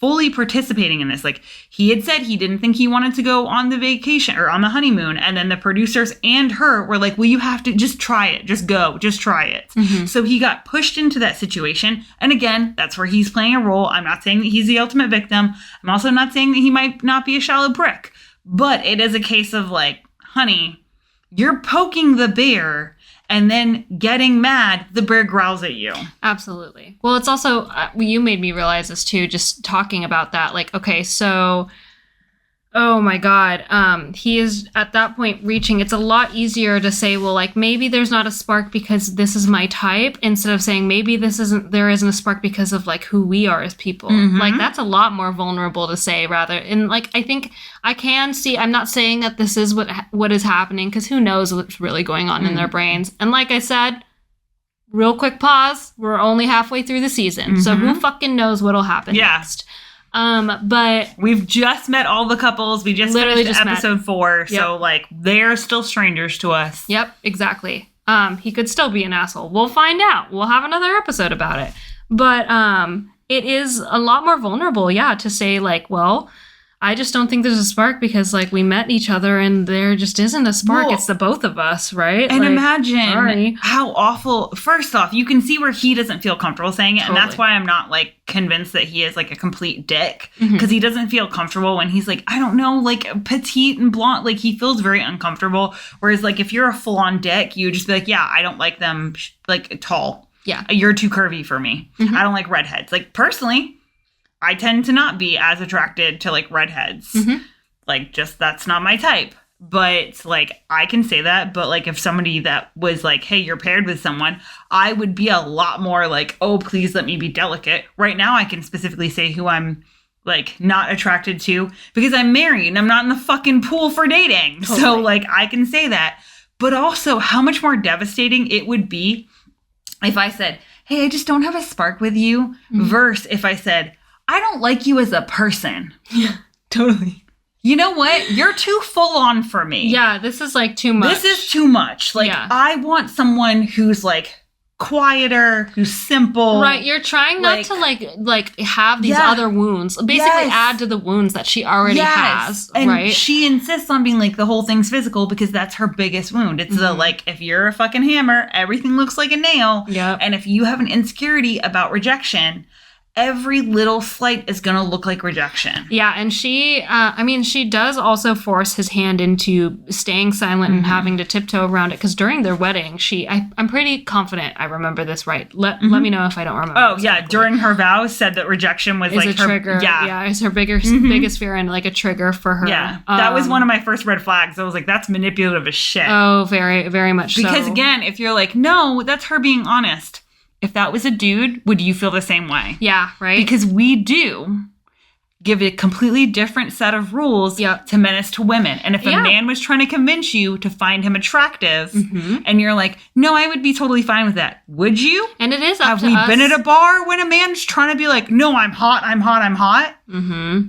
Speaker 2: fully participating in this. Like, he had said he didn't think he wanted to go on the vacation or on the honeymoon. And then the producers and her were like, well, you have to just try it. Just go. Just try it. So he got pushed into that situation. And again, that's where he's playing a role. I'm not saying that he's the ultimate victim. I'm also not saying that he might not be a shallow prick. But it is a case of like, honey, you're poking the bear, and then getting mad, the bear growls at you. Absolutely.
Speaker 1: Well, it's also, you made me realize this too, just talking about that. Like, okay, so, oh my God, he is at that point reaching, it's a lot easier to say, well, like, maybe there's not a spark because this is my type, instead of saying maybe there isn't a spark because of like who we are as people. Like, that's a lot more vulnerable to say, rather. And like, I think I can see, I'm not saying that this is what is happening, because who knows what's really going on in their brains. And like I said, real quick pause, we're only halfway through the season. So who fucking knows what'll happen next. But
Speaker 2: we've just met all the couples. We just finished episode 4. So like, they're still strangers to us.
Speaker 1: Yep, exactly. He could still be an asshole. We'll find out. We'll have another episode about it. But it is a lot more vulnerable, to say like, well, I just don't think there's a spark because like we met each other and there just isn't a spark. Well, it's the both of us, right?
Speaker 2: And
Speaker 1: like,
Speaker 2: imagine how awful. First off, you can see where he doesn't feel comfortable saying it. Totally. And that's why I'm not like convinced that he is like a complete dick, because he doesn't feel comfortable when he's like, I don't know, like petite and blonde. Like he feels very uncomfortable. Whereas like if you're a full on dick, you would just be like, yeah, I don't like them like tall.
Speaker 1: Yeah.
Speaker 2: You're too curvy for me. I don't like redheads. Like personally, I tend to not be as attracted to like redheads. Like just, that's not my type. But like, I can say that. But like, if somebody that was like, hey, you're paired with someone, I would be a lot more like, oh, please let me be delicate. Right now, I can specifically say who I'm like not attracted to, because I'm married and I'm not in the fucking pool for dating. Totally. So like, I can say that. But also how much more devastating it would be if I said, hey, I just don't have a spark with you, versus if I said, I don't like you as a person.
Speaker 1: Yeah, totally.
Speaker 2: You know what? You're too full on for me.
Speaker 1: Yeah, this is like too much.
Speaker 2: This is too much. Like, I want someone who's like quieter, who's simple.
Speaker 1: Right, you're trying not to like have these other wounds. Basically add to the wounds that she already has,
Speaker 2: and
Speaker 1: right?
Speaker 2: She insists on being like the whole thing's physical because that's her biggest wound. It's the like, if you're a fucking hammer, everything looks like a nail.
Speaker 1: Yeah.
Speaker 2: And if you have an insecurity about rejection, every little slight is going to look like rejection.
Speaker 1: Yeah, and she does also force his hand into staying silent and having to tiptoe around it, because during their wedding, I'm pretty confident I remember this right. Let me know if I don't remember.
Speaker 2: Oh, yeah, during her vows said that rejection was like
Speaker 1: a
Speaker 2: her
Speaker 1: trigger. Yeah, it's her biggest fear and like a trigger for her.
Speaker 2: Yeah, that was one of my first red flags. I was like, that's manipulative as shit.
Speaker 1: Oh, very, very much so.
Speaker 2: Because again, if you're like, no, that's her being honest. If that was a dude, would you feel the same way?
Speaker 1: Yeah, right?
Speaker 2: Because we do give a completely different set of rules to men as to women. And if a man was trying to convince you to find him attractive, and you're like, no, I would be totally fine with that. Would you?
Speaker 1: And it is up
Speaker 2: Have
Speaker 1: to
Speaker 2: we
Speaker 1: us.
Speaker 2: been at a bar when a man's trying to be like, no, I'm hot, I'm hot, I'm hot?
Speaker 1: Mm-hmm.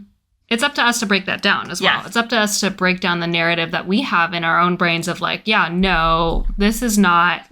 Speaker 1: It's up to us to break that down as well.
Speaker 2: Yes.
Speaker 1: It's up to us to break down the narrative that we have in our own brains of like, yeah, no, this is not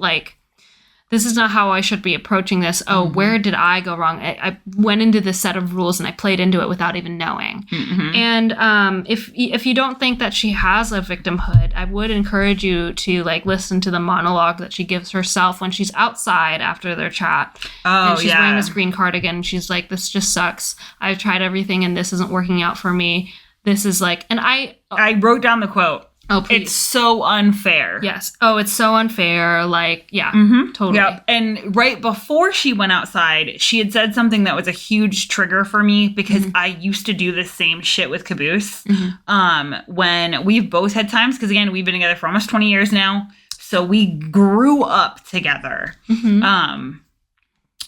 Speaker 1: how I should be approaching this. Oh, where did I go wrong? I went into this set of rules and I played into it without even knowing. Mm-hmm. And if you don't think that she has a victimhood, I would encourage you to like listen to the monologue that she gives herself when she's outside after their chat.
Speaker 2: Oh,
Speaker 1: and she's wearing this green cardigan. And she's like, this just sucks. I've tried everything and this isn't working out for me. This is like, and I
Speaker 2: wrote down the quote.
Speaker 1: Oh, please.
Speaker 2: It's so unfair.
Speaker 1: Yes. Oh, it's so unfair. Like, yeah, totally.
Speaker 2: Yep. And right before she went outside, she had said something that was a huge trigger for me because I used to do the same shit with Caboose. When we've both had times, because again, we've been together for almost 20 years now. So we grew up together.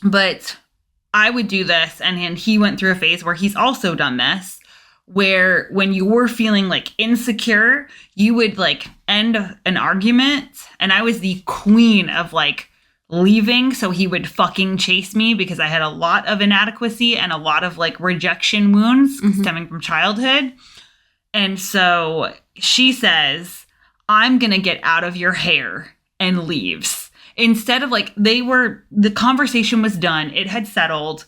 Speaker 2: But I would do this, and he went through a phase where he's also done this, where when you were feeling like insecure, you would like end an argument, and I was the queen of like leaving, so he would fucking chase me because I had a lot of inadequacy and a lot of like rejection wounds stemming from childhood. And so she says, I'm gonna get out of your hair, and leaves. Instead of like, the conversation was done, it had settled,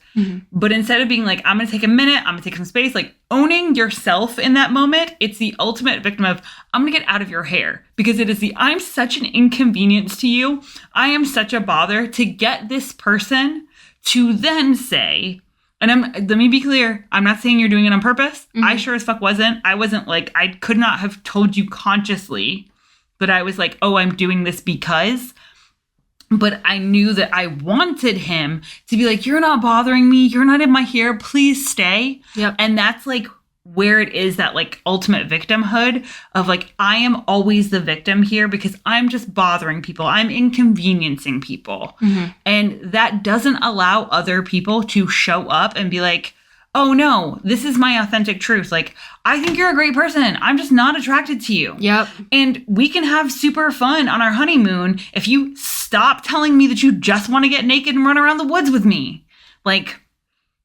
Speaker 2: but instead of being like, I'm going to take a minute, I'm going to take some space, like owning yourself in that moment, it's the ultimate victim of, I'm going to get out of your hair, because it is I'm such an inconvenience to you. I am such a bother to get this person to then say, and let me be clear, I'm not saying you're doing it on purpose. I sure as fuck wasn't. I wasn't like, I could not have told you consciously that I was like, oh, I'm doing this because. But I knew that I wanted him to be like, you're not bothering me. You're not in my hair. Please stay.
Speaker 1: Yep.
Speaker 2: And that's like where it is, that like ultimate victimhood of like, I am always the victim here because I'm just bothering people. I'm inconveniencing people. And that doesn't allow other people to show up and be like, oh no, this is my authentic truth. Like, I think you're a great person. I'm just not attracted to you.
Speaker 1: Yep.
Speaker 2: And we can have super fun on our honeymoon if you stop telling me that you just want to get naked and run around the woods with me. Like,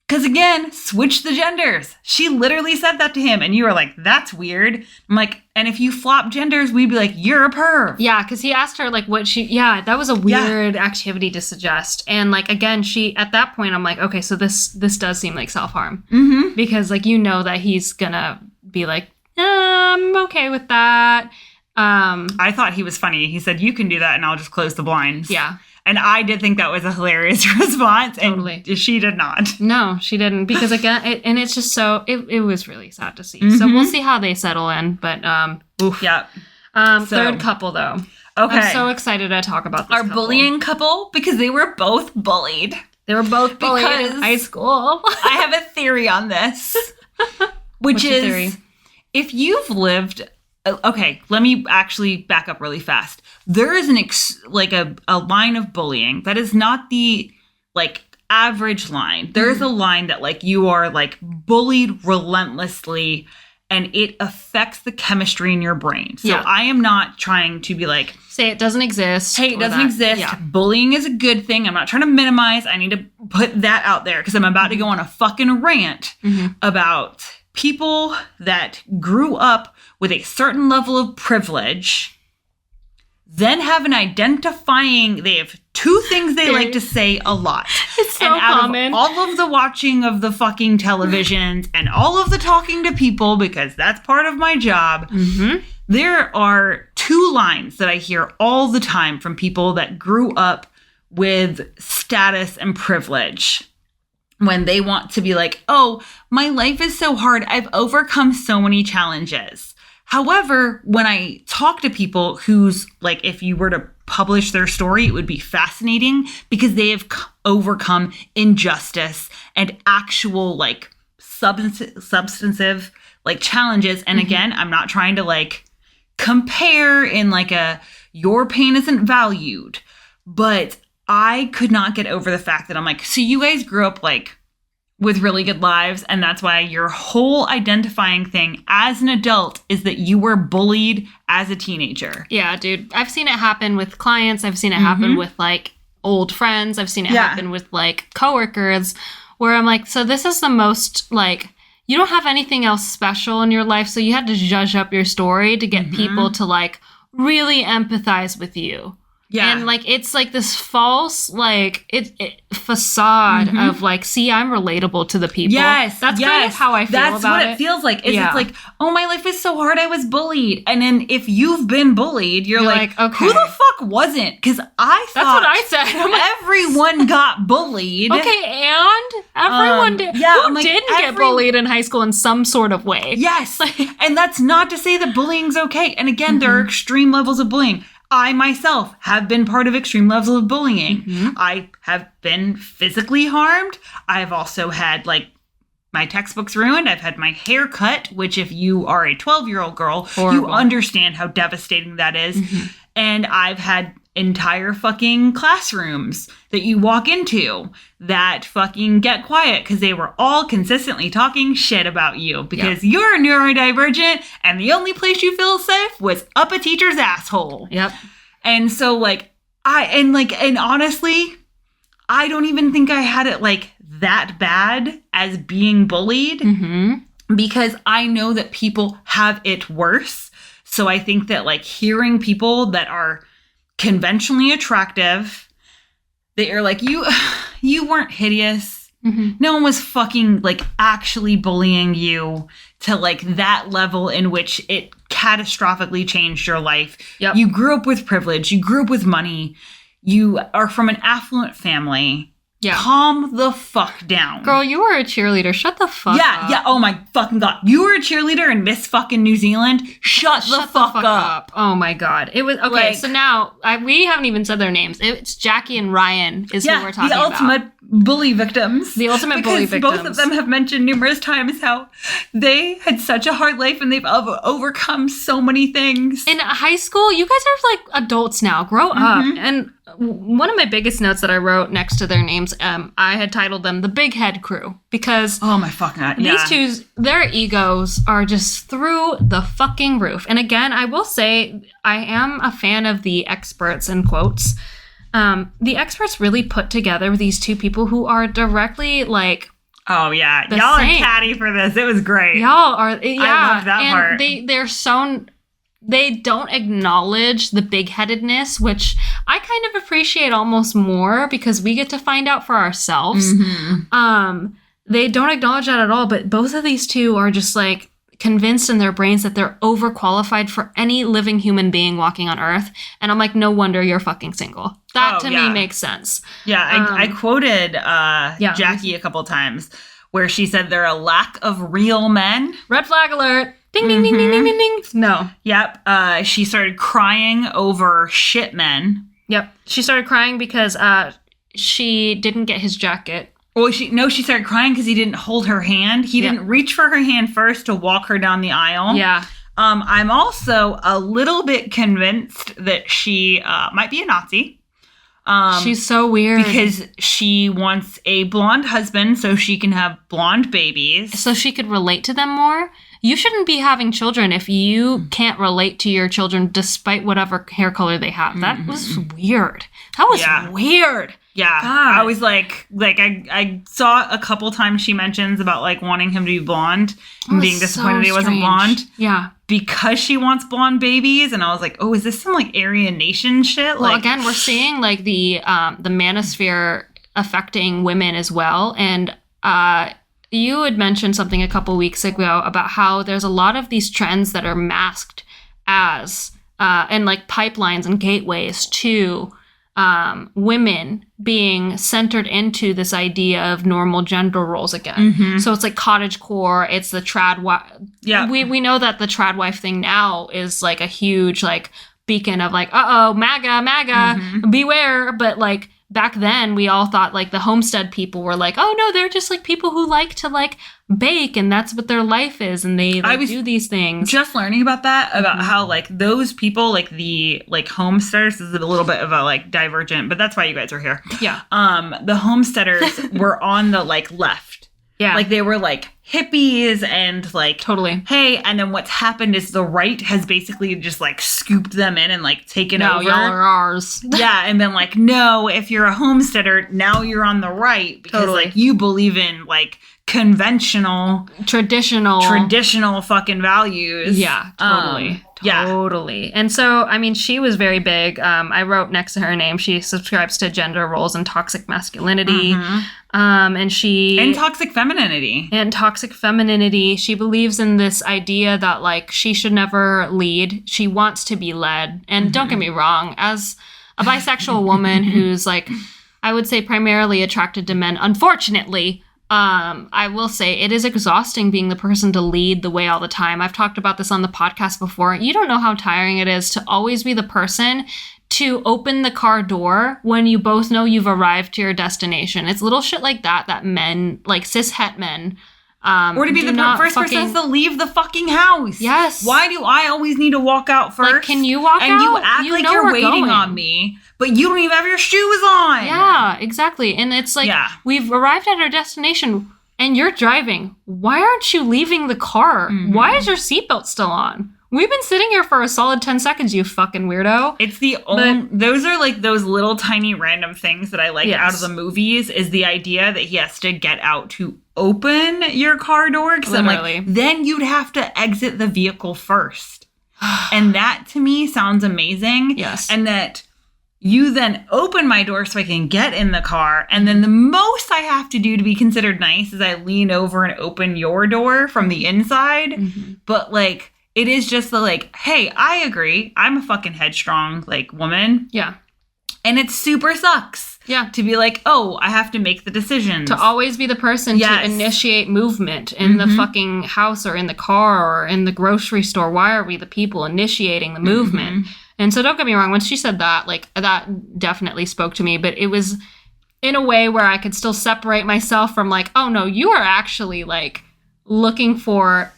Speaker 2: because again, switch the genders. She literally said that to him, and you were like, that's weird. I'm like, and if you flop genders, we'd be like, you're a perv.
Speaker 1: Yeah, because he asked her like that was a weird activity to suggest. And like, again, at that point, I'm like, okay, so this does seem like self-harm. Because like, you know that he's gonna be like, I'm okay with that.
Speaker 2: I thought he was funny. He said, you can do that and I'll just close the blinds.
Speaker 1: Yeah.
Speaker 2: And I did think that was a hilarious response.
Speaker 1: Totally.
Speaker 2: And she did not.
Speaker 1: No, she didn't. Because again, and it's just so, it was really sad to see. So we'll see how they settle in. But, oof.
Speaker 2: Yeah.
Speaker 1: Third couple, though.
Speaker 2: Okay.
Speaker 1: I'm so excited to talk about this
Speaker 2: Our bullying couple, because they were both bullied.
Speaker 1: They were both bullied in high school.
Speaker 2: I have a theory on this. Which is, theory? If you've lived... Okay, let me actually back up really fast. There is a line of bullying that is not the like average line. There is a line that like you are like bullied relentlessly, and it affects the chemistry in your brain. So I am not trying to be like,
Speaker 1: say it doesn't exist.
Speaker 2: Hey, it doesn't exist. Yeah. Bullying is a good thing. I'm not trying to minimize. I need to put that out there because I'm about to go on a fucking rant about people that grew up with a certain level of privilege, then have an they have two things they like to say a lot.
Speaker 1: It's so
Speaker 2: and out
Speaker 1: common.
Speaker 2: Of all of the watching of the fucking televisions and all of the talking to people, because that's part of my job, there are two lines that I hear all the time from people that grew up with status and privilege. when they want to be like, oh, my life is so hard. I've overcome so many challenges. However, when I talk to people who's like, if you were to publish their story, it would be fascinating because they have overcome injustice and actual like substantive like challenges. And again, I'm not trying to like compare in like your pain isn't valued, but I could not get over the fact that I'm like, so you guys grew up like with really good lives, and that's why your whole identifying thing as an adult is that you were bullied as a teenager.
Speaker 1: Yeah, dude. I've seen it happen with clients. I've seen it happen with like old friends. I've seen it happen with like coworkers where I'm like, so this is the most like, you don't have anything else special in your life, so you had to zhuzh up your story to get people to like really empathize with you. Yeah. And like it's like this false like facade of like, see, I'm relatable to the people.
Speaker 2: Yes.
Speaker 1: That's kind of how I feel
Speaker 2: that's
Speaker 1: about
Speaker 2: what it feels like. It's like, oh, my life is so hard, I was bullied. And then if you've been bullied, you're like, okay, who the fuck wasn't? Because I thought
Speaker 1: that's what I said. I'm like,
Speaker 2: everyone got bullied.
Speaker 1: Okay, and everyone did. Yeah, who didn't get bullied in high school in some sort of way?
Speaker 2: Yes. And that's not to say that bullying's okay. And again, there are extreme levels of bullying. I myself have been part of extreme levels of bullying. I have been physically harmed. I've also had like my textbooks ruined. I've had my hair cut, which if you are a 12-year-old girl, you understand how devastating that is. And I've had entire fucking classrooms that you walk into that fucking get quiet because they were all consistently talking shit about you because you're neurodivergent and the only place you feel safe was up a teacher's asshole.
Speaker 1: Yep.
Speaker 2: And so like and honestly, I don't even think I had it like that bad as being bullied because I know that people have it worse. So I think that like hearing people that are conventionally attractive, they are like, you weren't hideous. No one was fucking like actually bullying you to like that level in which it catastrophically changed your life. You grew up with privilege. You grew up with money. You are from an affluent family. Calm the fuck down.
Speaker 1: Girl, you were a cheerleader. Shut the fuck up.
Speaker 2: Yeah. Oh my fucking God. You were a cheerleader in Miss fucking New Zealand. Shut the fuck up.
Speaker 1: Oh my God. It was, okay, like, so now, we haven't even said their names. It's Jackie and Ryan is who we're talking about.
Speaker 2: The ultimate bully victims.
Speaker 1: The ultimate bully victims.
Speaker 2: Both of them have mentioned numerous times how they had such a hard life and they've overcome so many things.
Speaker 1: In high school, you guys are like adults now. Grow up. And one of my biggest notes that I wrote next to their names, I had titled them the Big Head Crew because
Speaker 2: oh my fucking God,
Speaker 1: these two, their egos are just through the fucking roof. And again, I will say I am a fan of the experts in quotes. The experts really put together these two people who are directly like,
Speaker 2: oh yeah, y'all are catty for this. It was great.
Speaker 1: Y'all are, I
Speaker 2: love that part.
Speaker 1: They're so. They don't acknowledge the big-headedness, which I kind of appreciate almost more because we get to find out for ourselves. They don't acknowledge that at all, but both of these two are just like convinced in their brains that they're overqualified for any living human being walking on Earth. And I'm like, no wonder you're fucking single. That to me makes sense.
Speaker 2: Yeah, I quoted Jackie a couple times where she said they're a lack of real men.
Speaker 1: Red flag alert. Ding, ding, ding, ding, ding, ding, ding. No.
Speaker 2: Yep. She started crying over shit men.
Speaker 1: Yep. She started crying because she didn't get his jacket.
Speaker 2: Well, she started crying because he didn't hold her hand. He didn't reach for her hand first to walk her down the aisle.
Speaker 1: Yeah.
Speaker 2: I'm also a little bit convinced that she might be a Nazi.
Speaker 1: She's so weird.
Speaker 2: Because she wants a blonde husband so she can have blonde babies.
Speaker 1: So she could relate to them more? You shouldn't be having children if you can't relate to your children despite whatever hair color they have. That was weird. That was weird.
Speaker 2: Yeah.
Speaker 1: God.
Speaker 2: I was like I saw a couple times she mentions about like wanting him to be blonde and being disappointed he wasn't blonde.
Speaker 1: Yeah.
Speaker 2: Because she wants blonde babies. And I was like, oh, is this some like Aryan Nation shit?
Speaker 1: Well, again, we're seeing like the manosphere affecting women as well. And you had mentioned something a couple weeks ago about how there's a lot of these trends that are masked as and like pipelines and gateways to women being centered into this idea of normal gender roles again. So it's like cottagecore. It's the trad wife.
Speaker 2: Yeah.
Speaker 1: We know that the trad wife thing now is like a huge like beacon of like, uh-oh, MAGA, beware. But like back then we all thought like the homestead people were like, oh no, they're just like people who like to like bake and that's what their life is and they like, do these things.
Speaker 2: Just learning about that, about how like those people, like the like homesteaders, this is a little bit of a like divergent, but that's why you guys are here.
Speaker 1: Yeah.
Speaker 2: The homesteaders were on the like left.
Speaker 1: Yeah.
Speaker 2: Like they were like hippies and like
Speaker 1: totally.
Speaker 2: Hey, and then what's happened is the right has basically just like scooped them in and like taken over.
Speaker 1: Y'all are ours.
Speaker 2: Yeah, and been like, no, if you're a homesteader, now you're on the right because like you believe in like conventional, traditional fucking values.
Speaker 1: Yeah, totally. And so, I mean, she was very big. I wrote next to her name, she subscribes to gender roles and toxic masculinity. And
Speaker 2: toxic femininity.
Speaker 1: And toxic femininity. She believes in this idea that like she should never lead. She wants to be led. And don't get me wrong, as a bisexual woman who's like, I would say primarily attracted to men, unfortunately, I will say it is exhausting being the person to lead the way all the time. I've talked about this on the podcast before. You don't know how tiring it is to always be the person to open the car door when you both know you've arrived to your destination. It's little shit like that men, like cis-het men,
Speaker 2: or to be the first person to leave the fucking house.
Speaker 1: Yes.
Speaker 2: Why do I always need to walk out first?
Speaker 1: Like, can you walk out?
Speaker 2: And you act like you're waiting on me, but you don't even have your shoes on.
Speaker 1: Yeah, exactly. And it's like, we've arrived at our destination and you're driving. Why aren't you leaving the car? Why is your seatbelt still on? We've been sitting here for a solid 10 seconds, you fucking weirdo.
Speaker 2: It's the only, those are like those little tiny random things that I like out of the movies, is the idea that he has to get out to open your car door. Because I'm like, then you'd have to exit the vehicle first. And that to me sounds amazing.
Speaker 1: Yes.
Speaker 2: And that you then open my door so I can get in the car. And then the most I have to do to be considered nice is I lean over and open your door from the inside. But like, it is just the like, hey, I agree. I'm a fucking headstrong like woman.
Speaker 1: Yeah.
Speaker 2: And it super sucks.
Speaker 1: Yeah.
Speaker 2: To be like, oh, I have to make the decisions.
Speaker 1: To always be the person to initiate movement in the fucking house or in the car or in the grocery store. Why are we the people initiating the movement? And so don't get me wrong, when she said that, like that definitely spoke to me, but it was in a way where I could still separate myself from like, oh no, you are actually like looking for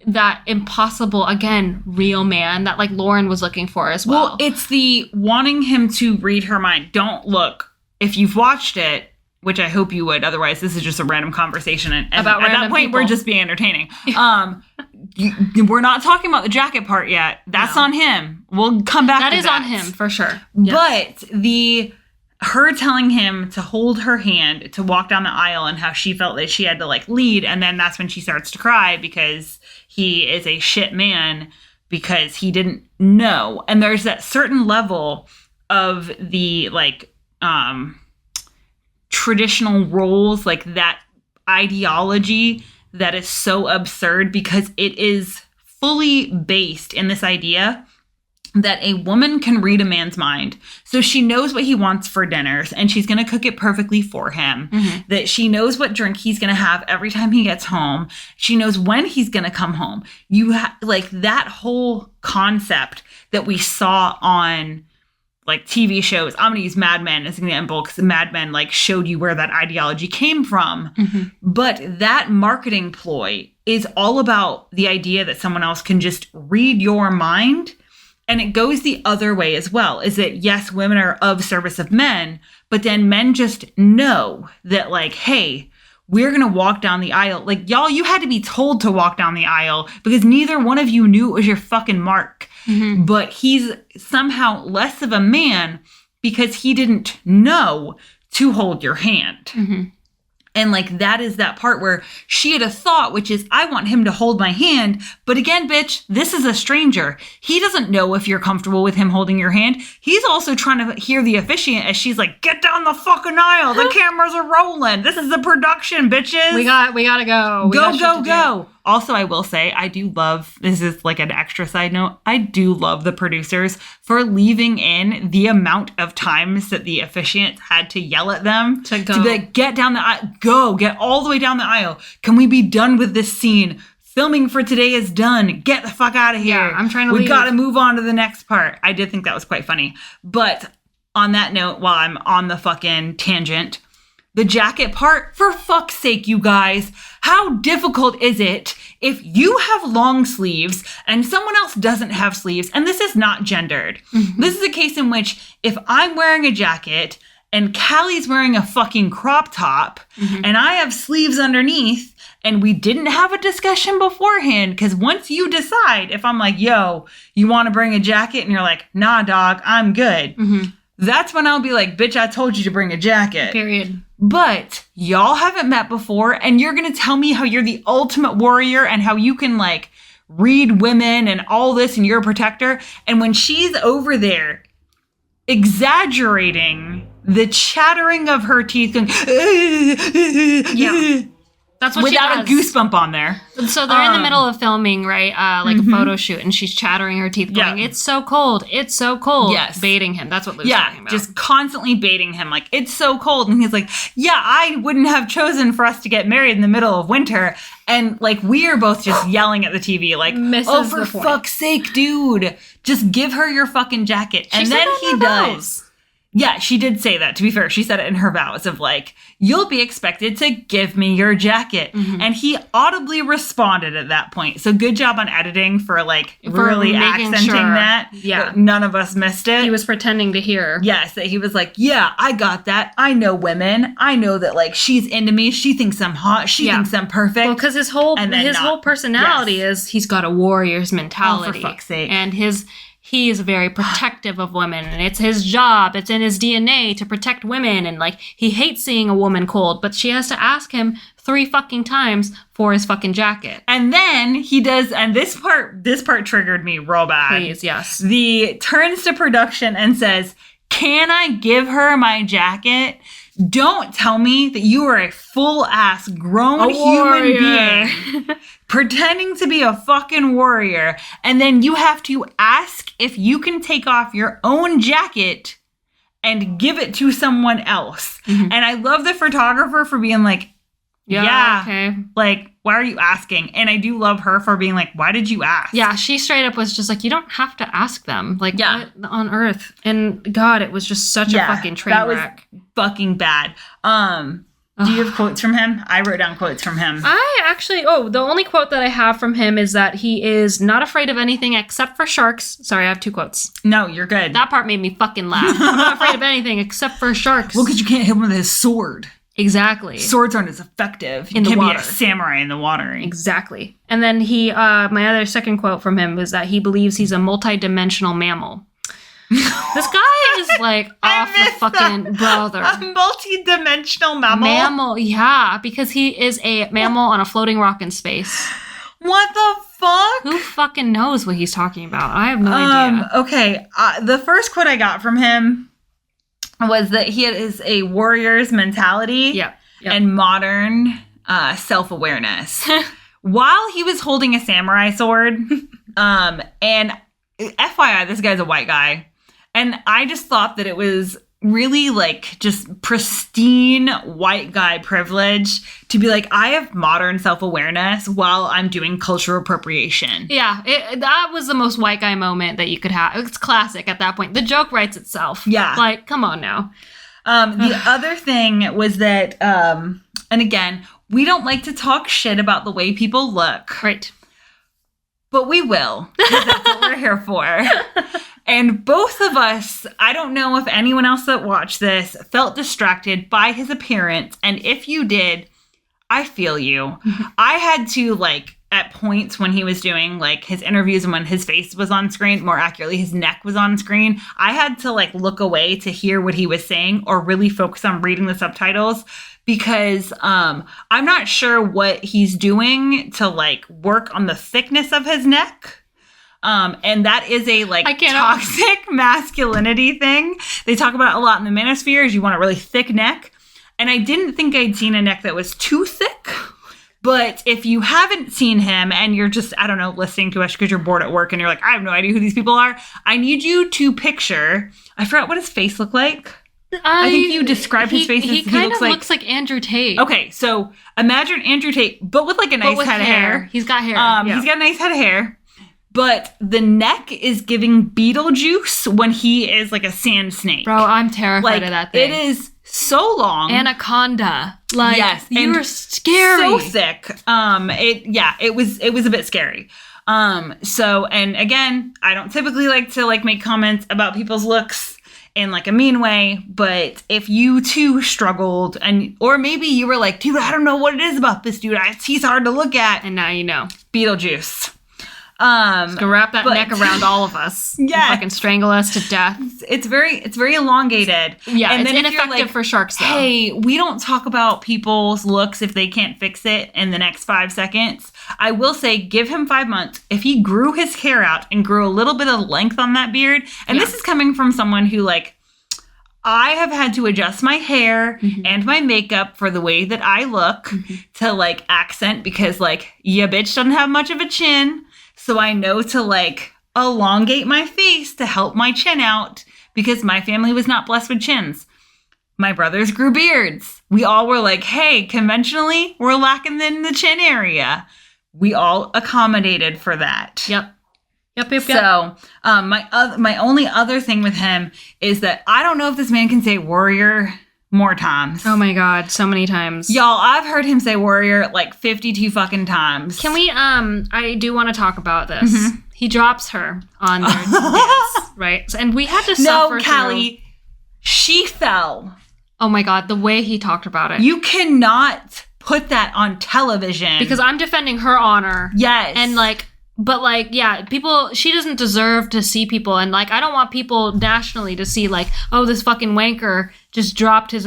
Speaker 1: that impossible, again, real man that like Lauren was looking for as well.
Speaker 2: Well, it's the wanting him to read her mind. Don't look. If you've watched it, which I hope you would, otherwise this is just a random conversation. And
Speaker 1: about
Speaker 2: at that point, we're just being entertaining. We're not talking about the jacket part yet. That's on him. We'll come back to that.
Speaker 1: That is on him, for sure.
Speaker 2: Yes. But her telling him to hold her hand to walk down the aisle and how she felt that she had to like lead. And then that's when she starts to cry because he is a shit man because he didn't know. And there's that certain level of the like traditional roles, like that ideology that is so absurd because it is fully based in this idea that a woman can read a man's mind. So she knows what he wants for dinners and she's going to cook it perfectly for him. That she knows what drink he's going to have every time he gets home. She knows when he's going to come home. Like that whole concept that we saw on like TV shows. I'm going to use Mad Men as an example because Mad Men like showed you where that ideology came from. But that marketing ploy is all about the idea that someone else can just read your mind. And it goes the other way as well, is that, yes, women are of service of men, but then men just know that, like, hey, we're going to walk down the aisle. Like, y'all, you had to be told to walk down the aisle because neither one of you knew it was your fucking mark. But he's somehow less of a man because he didn't know to hold your hand. And like that is that part where she had a thought, which is, I want him to hold my hand. But again, bitch, this is a stranger. He doesn't know if you're comfortable with him holding your hand. He's also trying to hear the officiant as she's like, get down the fucking aisle. The cameras are rolling. This is a production, bitches.
Speaker 1: We gotta go.
Speaker 2: Go. Also, I will say, I do love, this is like an extra side note, I do love the producers for leaving in the amount of times that the officiants had to yell at them to be like, get down the aisle, get all the way down the aisle. Can we be done with this scene? Filming for today is done. Get the fuck out of here.
Speaker 1: Yeah, I'm trying to leave.
Speaker 2: We got to move on to the next part. I did think that was quite funny. But on that note, while I'm on the fucking tangent, the jacket part, for fuck's sake, you guys, how difficult is it if you have long sleeves and someone else doesn't have sleeves? And this is not gendered. Mm-hmm. This is a case in which if I'm wearing a jacket and Callie's wearing a fucking crop top and I have sleeves underneath, and we didn't have a discussion beforehand, because once you decide, if I'm like, yo, you want to bring a jacket? And you're like, nah, dog, I'm good. Mm-hmm. That's when I'll be like, bitch, I told you to bring a jacket.
Speaker 1: Period.
Speaker 2: But y'all haven't met before, and you're going to tell me how you're the ultimate warrior and how you can, like, read women and all this and you're a protector. And when she's over there exaggerating the chattering of her teeth going,
Speaker 1: yeah. That's what
Speaker 2: without a goosebump on there.
Speaker 1: So they're in the middle of filming, right? Like a photo shoot, and she's chattering her teeth, going, "It's so cold, it's so cold."
Speaker 2: Yes,
Speaker 1: baiting him. That's what Lou's talking about.
Speaker 2: Just constantly baiting him, like, it's so cold, and he's like, "Yeah, I wouldn't have chosen for us to get married in the middle of winter." And like, we are both just yelling at the TV, like, "Oh, for fuck's sake, dude, just give her your fucking jacket." And then he does. Yeah, she did say that. To be fair, she said it in her vows of like, you'll be expected to give me your jacket. Mm-hmm. And he audibly responded at that point. So good job on editing for like really accenting that.
Speaker 1: Yeah.
Speaker 2: That none of us missed it.
Speaker 1: He was pretending to hear.
Speaker 2: Yes, that he was like, yeah, I got that. I know women. I know that like she's into me. She thinks I'm hot. She thinks I'm perfect.
Speaker 1: Well, because his whole personality is he's got a warrior's mentality.
Speaker 2: Oh, for fuck's sake.
Speaker 1: And he is very protective of women, and it's his job. It's in his DNA to protect women, and like he hates seeing a woman cold, but she has to ask him 3 fucking times for his fucking jacket.
Speaker 2: And then he does, and this part triggered me real bad.
Speaker 1: Please, yes.
Speaker 2: The turns to production and says, "Can I give her my jacket? Don't tell me that you are a full-ass grown human being pretending to be a fucking warrior, and then you have to ask if you can take off your own jacket and give it to someone else." Mm-hmm. And I love the photographer for being like, yeah,
Speaker 1: okay.
Speaker 2: Like, why are you asking? And I do love her for being like, why did you ask?
Speaker 1: Yeah, she straight up was just like, you don't have to ask them. Like, what on earth? And God, it was just such a fucking train wreck.
Speaker 2: Was fucking bad. Do you have quotes from him? I wrote down quotes from him.
Speaker 1: I actually, the only quote that I have from him is that he is not afraid of anything except for sharks. Sorry, I have 2 quotes.
Speaker 2: No, you're good.
Speaker 1: That part made me fucking laugh. I'm not afraid of anything except for sharks.
Speaker 2: Well, because you can't hit him with his sword.
Speaker 1: Exactly.
Speaker 2: Swords aren't as effective. You can't be a samurai in the water.
Speaker 1: Exactly. And then my other second quote from him was that he believes he's a multi-dimensional mammal. This guy is like off the fucking brother.
Speaker 2: A multi-dimensional mammal?
Speaker 1: Mammal, yeah, because he is a mammal on a floating rock in space.
Speaker 2: What the fuck?
Speaker 1: Who fucking knows what he's talking about? I have no idea.
Speaker 2: Okay, the first quote I got from him was that he is a warrior's mentality and modern self-awareness. While he was holding a samurai sword, and FYI, this guy's a white guy, and I just thought that it was really like just pristine white guy privilege to be like, I have modern self-awareness while I'm doing cultural appropriation.
Speaker 1: Yeah, that was the most white guy moment that you could have. It's classic at that point. The joke writes itself.
Speaker 2: Yeah.
Speaker 1: Like, come on now.
Speaker 2: The other thing was that, and again, we don't like to talk shit about the way people look.
Speaker 1: Right.
Speaker 2: But we will, because that's what we're here for. And both of us, I don't know if anyone else that watched this felt distracted by his appearance. And if you did, I feel you. I had to, like, at points when he was doing, like, his interviews and when his face was on screen, more accurately, his neck was on screen, I had to, like, look away to hear what he was saying or really focus on reading the subtitles. Because I'm not sure what he's doing to, like, work on the thickness of his neck. And that is a, like, toxic masculinity thing. They talk about it a lot in the manosphere, is you want a really thick neck. And I didn't think I'd seen a neck that was too thick. But if you haven't seen him and you're just, I don't know, listening to us because you're bored at work and you're like, I have no idea who these people are, I need you to picture, I forgot what his face looked like. I think you described his face as
Speaker 1: he kind of looks like Andrew Tate.
Speaker 2: Okay, so imagine Andrew Tate, but with like a nice head of hair.
Speaker 1: He's got hair.
Speaker 2: He's got a nice head of hair. But the neck is giving Beetlejuice when he is like a sand snake.
Speaker 1: Bro, I'm terrified of that thing.
Speaker 2: It is so long.
Speaker 1: Anaconda. Like,
Speaker 2: yes,
Speaker 1: you're scary.
Speaker 2: So thick. It was a bit scary. So, and again, I don't typically like to like make comments about people's looks in like a mean way, but if you too struggled or maybe you were like, dude, I don't know what it is about this dude. He's hard to look at.
Speaker 1: And now you know.
Speaker 2: Beetlejuice.
Speaker 1: It's gonna wrap that neck around all of us.
Speaker 2: Yeah.
Speaker 1: Fucking strangle us to death.
Speaker 2: It's very elongated.
Speaker 1: Yeah,
Speaker 2: and
Speaker 1: it's
Speaker 2: then
Speaker 1: ineffective for sharks though.
Speaker 2: Hey, we don't talk about people's looks if they can't fix it in the next 5 seconds. I will say, give him 5 months. If he grew his hair out and grew a little bit of length on that beard, and this is coming from someone who like, I have had to adjust my hair and my makeup for the way that I look to like accent because like, ya bitch doesn't have much of a chin. So I know to like elongate my face to help my chin out because my family was not blessed with chins. My brothers grew beards. We all were like, hey, conventionally, we're lacking in the chin area. We all accommodated for that.
Speaker 1: Yep.
Speaker 2: So my only other thing with him is that I don't know if this man can say warrior more times.
Speaker 1: Oh my God, so many times.
Speaker 2: Y'all, I've heard him say warrior like 52 fucking times.
Speaker 1: Can we, I do want to talk about this. He drops her on their dance, right? And we had to suffer
Speaker 2: No, Callie, she fell.
Speaker 1: Oh my God, the way he talked about it.
Speaker 2: You cannot put that on television.
Speaker 1: Because I'm defending her honor.
Speaker 2: Yes.
Speaker 1: And like, but like, yeah, she doesn't deserve to see people. And like, I don't want people nationally to see like, oh, this fucking wanker just dropped his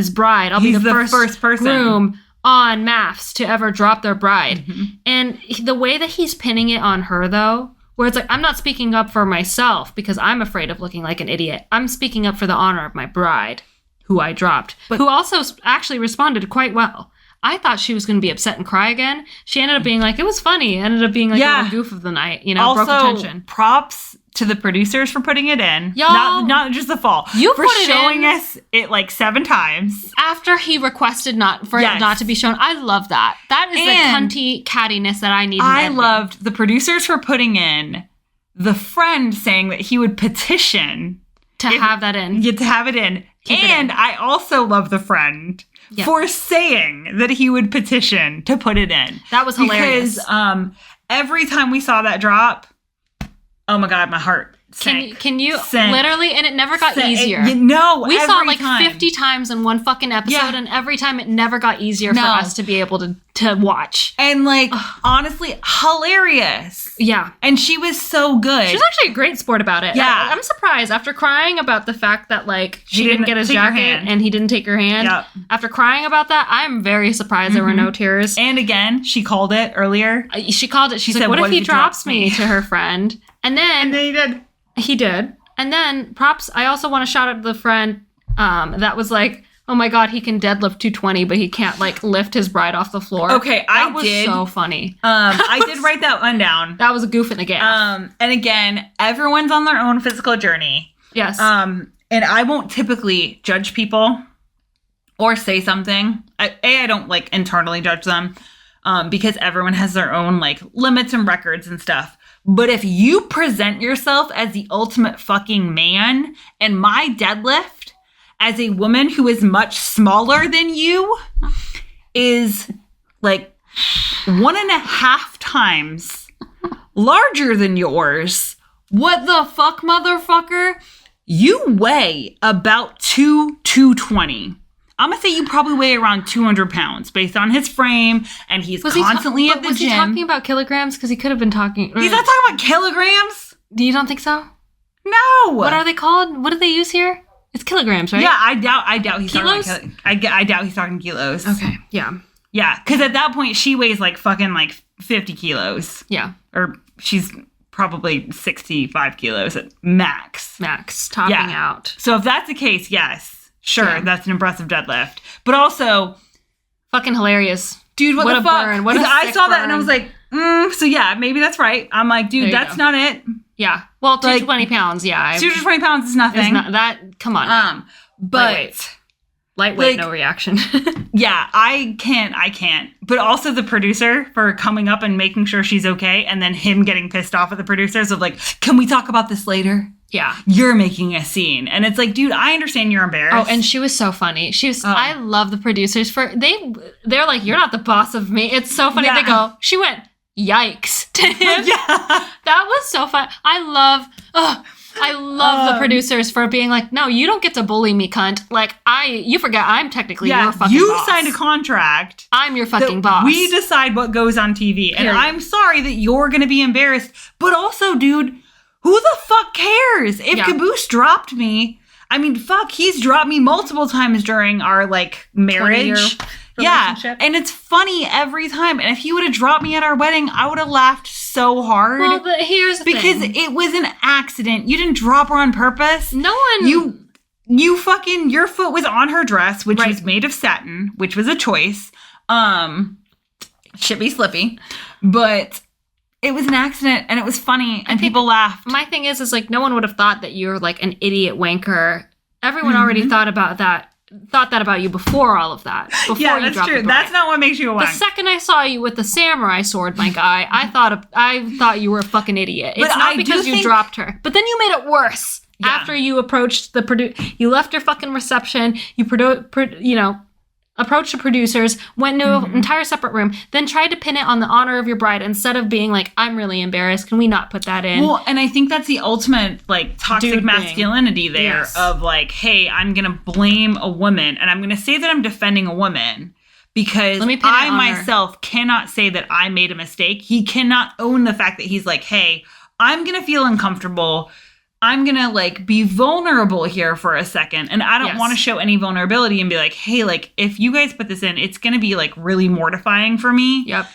Speaker 1: bride. I'll be the first
Speaker 2: person
Speaker 1: groom on MAFS to ever drop their bride. And the way that he's pinning it on her though, where it's like, I'm not speaking up for myself because I'm afraid of looking like an idiot. I'm speaking up for the honor of my bride, who I dropped, who also actually responded quite well. I thought she was going to be upset and cry again. She ended up being like, it was funny. It ended up being like a little goof of the night, you know,
Speaker 2: also,
Speaker 1: broke attention.
Speaker 2: Props to the producers for putting it in.
Speaker 1: Y'all,
Speaker 2: not just the fall.
Speaker 1: You
Speaker 2: for
Speaker 1: put it
Speaker 2: showing
Speaker 1: in
Speaker 2: us it like 7 times.
Speaker 1: After he requested it not to be shown. I love that. That is the cunty cattiness that I need.
Speaker 2: I loved the producers for putting in the friend saying that he would petition
Speaker 1: to have that in.
Speaker 2: To have it in. And I also love the friend for saying that he would petition to put it in.
Speaker 1: That was hilarious.
Speaker 2: Because every time we saw that drop, oh my God, my heart sank.
Speaker 1: Can you literally, and it never got easier.
Speaker 2: We
Speaker 1: saw it like 50 times in one fucking episode, and every time it never got easier for us to be able to watch.
Speaker 2: And like, honestly, hilarious.
Speaker 1: Yeah.
Speaker 2: And she was so good.
Speaker 1: She was actually a great sport about it.
Speaker 2: Yeah.
Speaker 1: I'm surprised after crying about the fact that like she didn't get his jacket and he didn't take her hand.
Speaker 2: Yep.
Speaker 1: After crying about that, I'm very surprised there were no tears.
Speaker 2: And again, she called it earlier.
Speaker 1: She called it. She's like, what if he drops me to her friend? And then
Speaker 2: he did.
Speaker 1: He did. And then props. I also want to shout out to the friend that was like, oh my God, he can deadlift 220, but he can't like lift his bride off the floor.
Speaker 2: Okay,
Speaker 1: that was so funny.
Speaker 2: I did write that one down.
Speaker 1: That was a goof in the game.
Speaker 2: And again, everyone's on their own physical journey.
Speaker 1: Yes.
Speaker 2: And I won't typically judge people or say something. I don't like internally judge them because everyone has their own like limits and records and stuff. But if you present yourself as the ultimate fucking man and my deadlift as a woman who is much smaller than you is like 1.5 times larger than yours, what the fuck, motherfucker? You weigh about 220. I'm gonna say you probably weigh around 200 pounds based on his frame, and he's constantly at the gym.
Speaker 1: Was he talking about kilograms? Because he could have been talking.
Speaker 2: He's not talking about kilograms.
Speaker 1: You don't think so?
Speaker 2: No.
Speaker 1: What are they called? What do they use here? It's kilograms, right?
Speaker 2: Yeah, I doubt he's
Speaker 1: kilos?
Speaker 2: talking I doubt he's talking kilos.
Speaker 1: Okay. Yeah.
Speaker 2: Yeah, because at that point she weighs like fucking like 50 kilos.
Speaker 1: Yeah.
Speaker 2: Or she's probably 65 kilos at max.
Speaker 1: Topping out.
Speaker 2: So if that's the case, yes. Sure, that's an impressive deadlift. But also,
Speaker 1: fucking hilarious
Speaker 2: dude, what the fuck?
Speaker 1: Burn. What a
Speaker 2: I
Speaker 1: sick
Speaker 2: saw that
Speaker 1: burn.
Speaker 2: and I was like, so yeah, maybe that's right. I'm like, dude, that's not it.
Speaker 1: Yeah. Well,
Speaker 2: Like,
Speaker 1: 220 pounds. Yeah.
Speaker 2: 220 pounds is nothing.
Speaker 1: It's not that. Come on.
Speaker 2: But
Speaker 1: lightweight,
Speaker 2: like,
Speaker 1: no reaction.
Speaker 2: yeah, I can't. But also the producer for coming up and making sure she's okay, and then him getting pissed off at the producers of like, can we talk about this later?
Speaker 1: Yeah.
Speaker 2: You're making a scene. And it's like, dude, I understand you're embarrassed.
Speaker 1: Oh, and she was so funny. I love the producers they're like, you're not the boss of me. It's so funny.
Speaker 2: Yeah.
Speaker 1: They go, she went, yikes to him.
Speaker 2: Yeah.
Speaker 1: That was so fun. I love the producers for being like, no, you don't get to bully me, cunt. Like, you forget I'm technically your fucking boss.
Speaker 2: You signed a contract.
Speaker 1: I'm your fucking boss.
Speaker 2: We decide what goes on TV. And I'm sorry that you're going to be embarrassed. But also, dude, who the fuck cares? If Caboose dropped me, I mean, fuck, he's dropped me multiple times during our, like, marriage. Yeah, and it's funny every time. And if he would have dropped me at our wedding, I would have laughed so hard.
Speaker 1: Well, here's the thing.
Speaker 2: Because it was an accident. You didn't drop her on purpose.
Speaker 1: No one...
Speaker 2: You fucking... Your foot was on her dress, which was made of satin, which was a choice. Shippy slippy. But... It was an accident, and it was funny, and people laughed.
Speaker 1: My thing is like, no one would have thought that you're like an idiot wanker. Everyone already thought that about you before all of that. Before
Speaker 2: yeah, that's true. That's not what makes you a wank.
Speaker 1: The second I saw you with the samurai sword, my guy, I thought you were a fucking idiot. It's not because you dropped her. But then you made it worse. Yeah. After you approached you left your fucking reception, approached the producers, went into an entire separate room, then tried to pin it on the honor of your bride instead of being like, I'm really embarrassed. Can we not put that in?
Speaker 2: Well, and I think that's the ultimate, like, toxic masculinity there of, like, hey, I'm going to blame a woman, and I'm going to say that I'm defending a woman because I myself cannot say that I made a mistake. He cannot own the fact that he's like, hey, I'm going to feel uncomfortable. I'm going to, like, be vulnerable here for a second. And I don't want to show any vulnerability and be like, hey, like, if you guys put this in, it's going to be, like, really mortifying for me.
Speaker 1: Yep.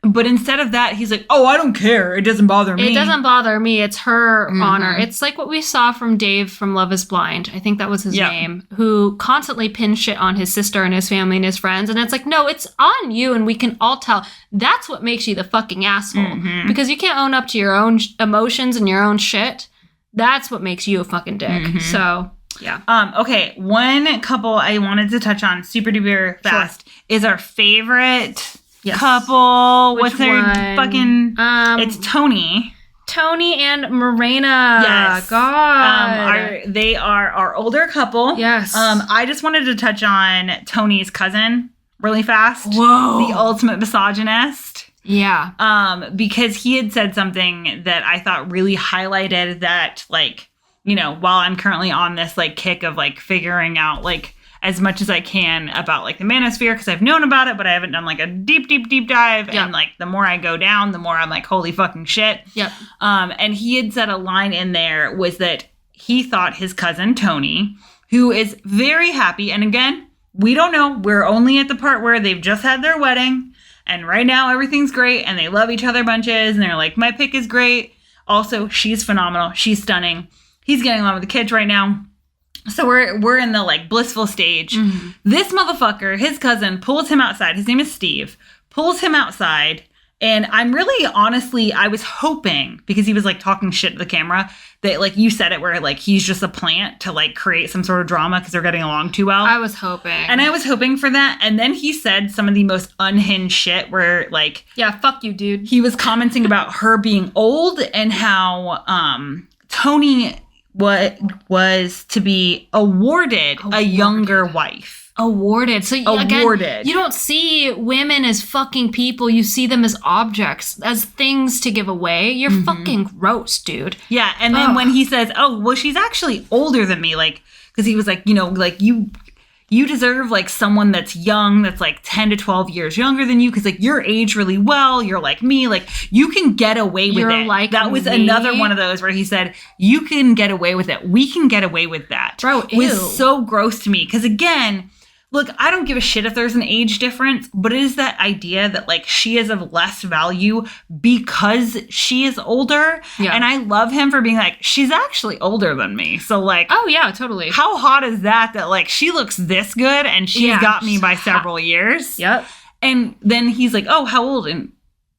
Speaker 2: But instead of that, he's like, oh, I don't care. It doesn't bother me.
Speaker 1: It doesn't bother me. It's her honor. It's like what we saw from Dave from Love is Blind. I think that was his name, who constantly pinned shit on his sister and his family and his friends. And it's like, no, it's on you. And we can all tell. That's what makes you the fucking asshole. Because you can't own up to your own emotions and your own shit. That's what makes you a fucking dick. So, yeah.
Speaker 2: Okay, one couple I wanted to touch on super duper fast is our favorite couple.
Speaker 1: Which
Speaker 2: What's their fucking... it's Tony.
Speaker 1: Tony and Morena.
Speaker 2: Yes.
Speaker 1: God.
Speaker 2: They are our older couple.
Speaker 1: Yes.
Speaker 2: I just wanted to touch on Tony's cousin really fast.
Speaker 1: Whoa.
Speaker 2: The ultimate misogynist.
Speaker 1: Yeah.
Speaker 2: Because he had said something that I thought really highlighted that, like, you know, while I'm currently on this, like, kick of, like, figuring out, like, as much as I can about, like, the manosphere, because I've known about it, but I haven't done, like, a deep dive. Yep. And, like, the more I go down, the more I'm like, holy fucking shit.
Speaker 1: Yep.
Speaker 2: And he had said a line in there was that he thought his cousin, Tony, who is very happy, and again, we don't know. We're only at the part where they've just had their wedding. And right now, everything's great, and they love each other bunches, and they're like, my pick is great. Also, she's phenomenal. She's stunning. He's getting along with the kids right now. So we're in the, like, blissful stage. This motherfucker, his cousin, pulls him outside. His name is Steve. Pulls him outside, and I'm really, honestly, I was hoping, because he was, like, talking shit to the camera, that, like, you said it, where, like, he's just a plant to, like, create some sort of drama because they're getting along too well.
Speaker 1: I was hoping.
Speaker 2: And I was hoping for that. And then he said some of the most unhinged shit where, like...
Speaker 1: Yeah, fuck you, dude.
Speaker 2: He was commenting about her being old and how Tony was to be awarded a younger wife.
Speaker 1: Awarded. So again, you don't see women as fucking people. You see them as objects, as things to give away. You're fucking gross, dude.
Speaker 2: Yeah. And then when he says, oh, well, she's actually older than me, like, because he was like, you know, like, you deserve, like, someone that's young, that's, like, 10 to 12 years younger than you, because, like, you're aged really well. You're like me. Like, you can get away with it.
Speaker 1: Like
Speaker 2: that was
Speaker 1: me.
Speaker 2: Another one of those where he said, you can get away with it. We can get away with that.
Speaker 1: Bro,
Speaker 2: it was so gross to me. Because, again... Look, I don't give a shit if there's an age difference, but it is that idea that, like, she is of less value because she is older. Yeah. And I love him for being like, she's actually older than me. So, like...
Speaker 1: Oh, yeah, totally.
Speaker 2: How hot is that, like, she looks this good and she's got me by several years?
Speaker 1: Yep.
Speaker 2: And then he's like, oh, how old? And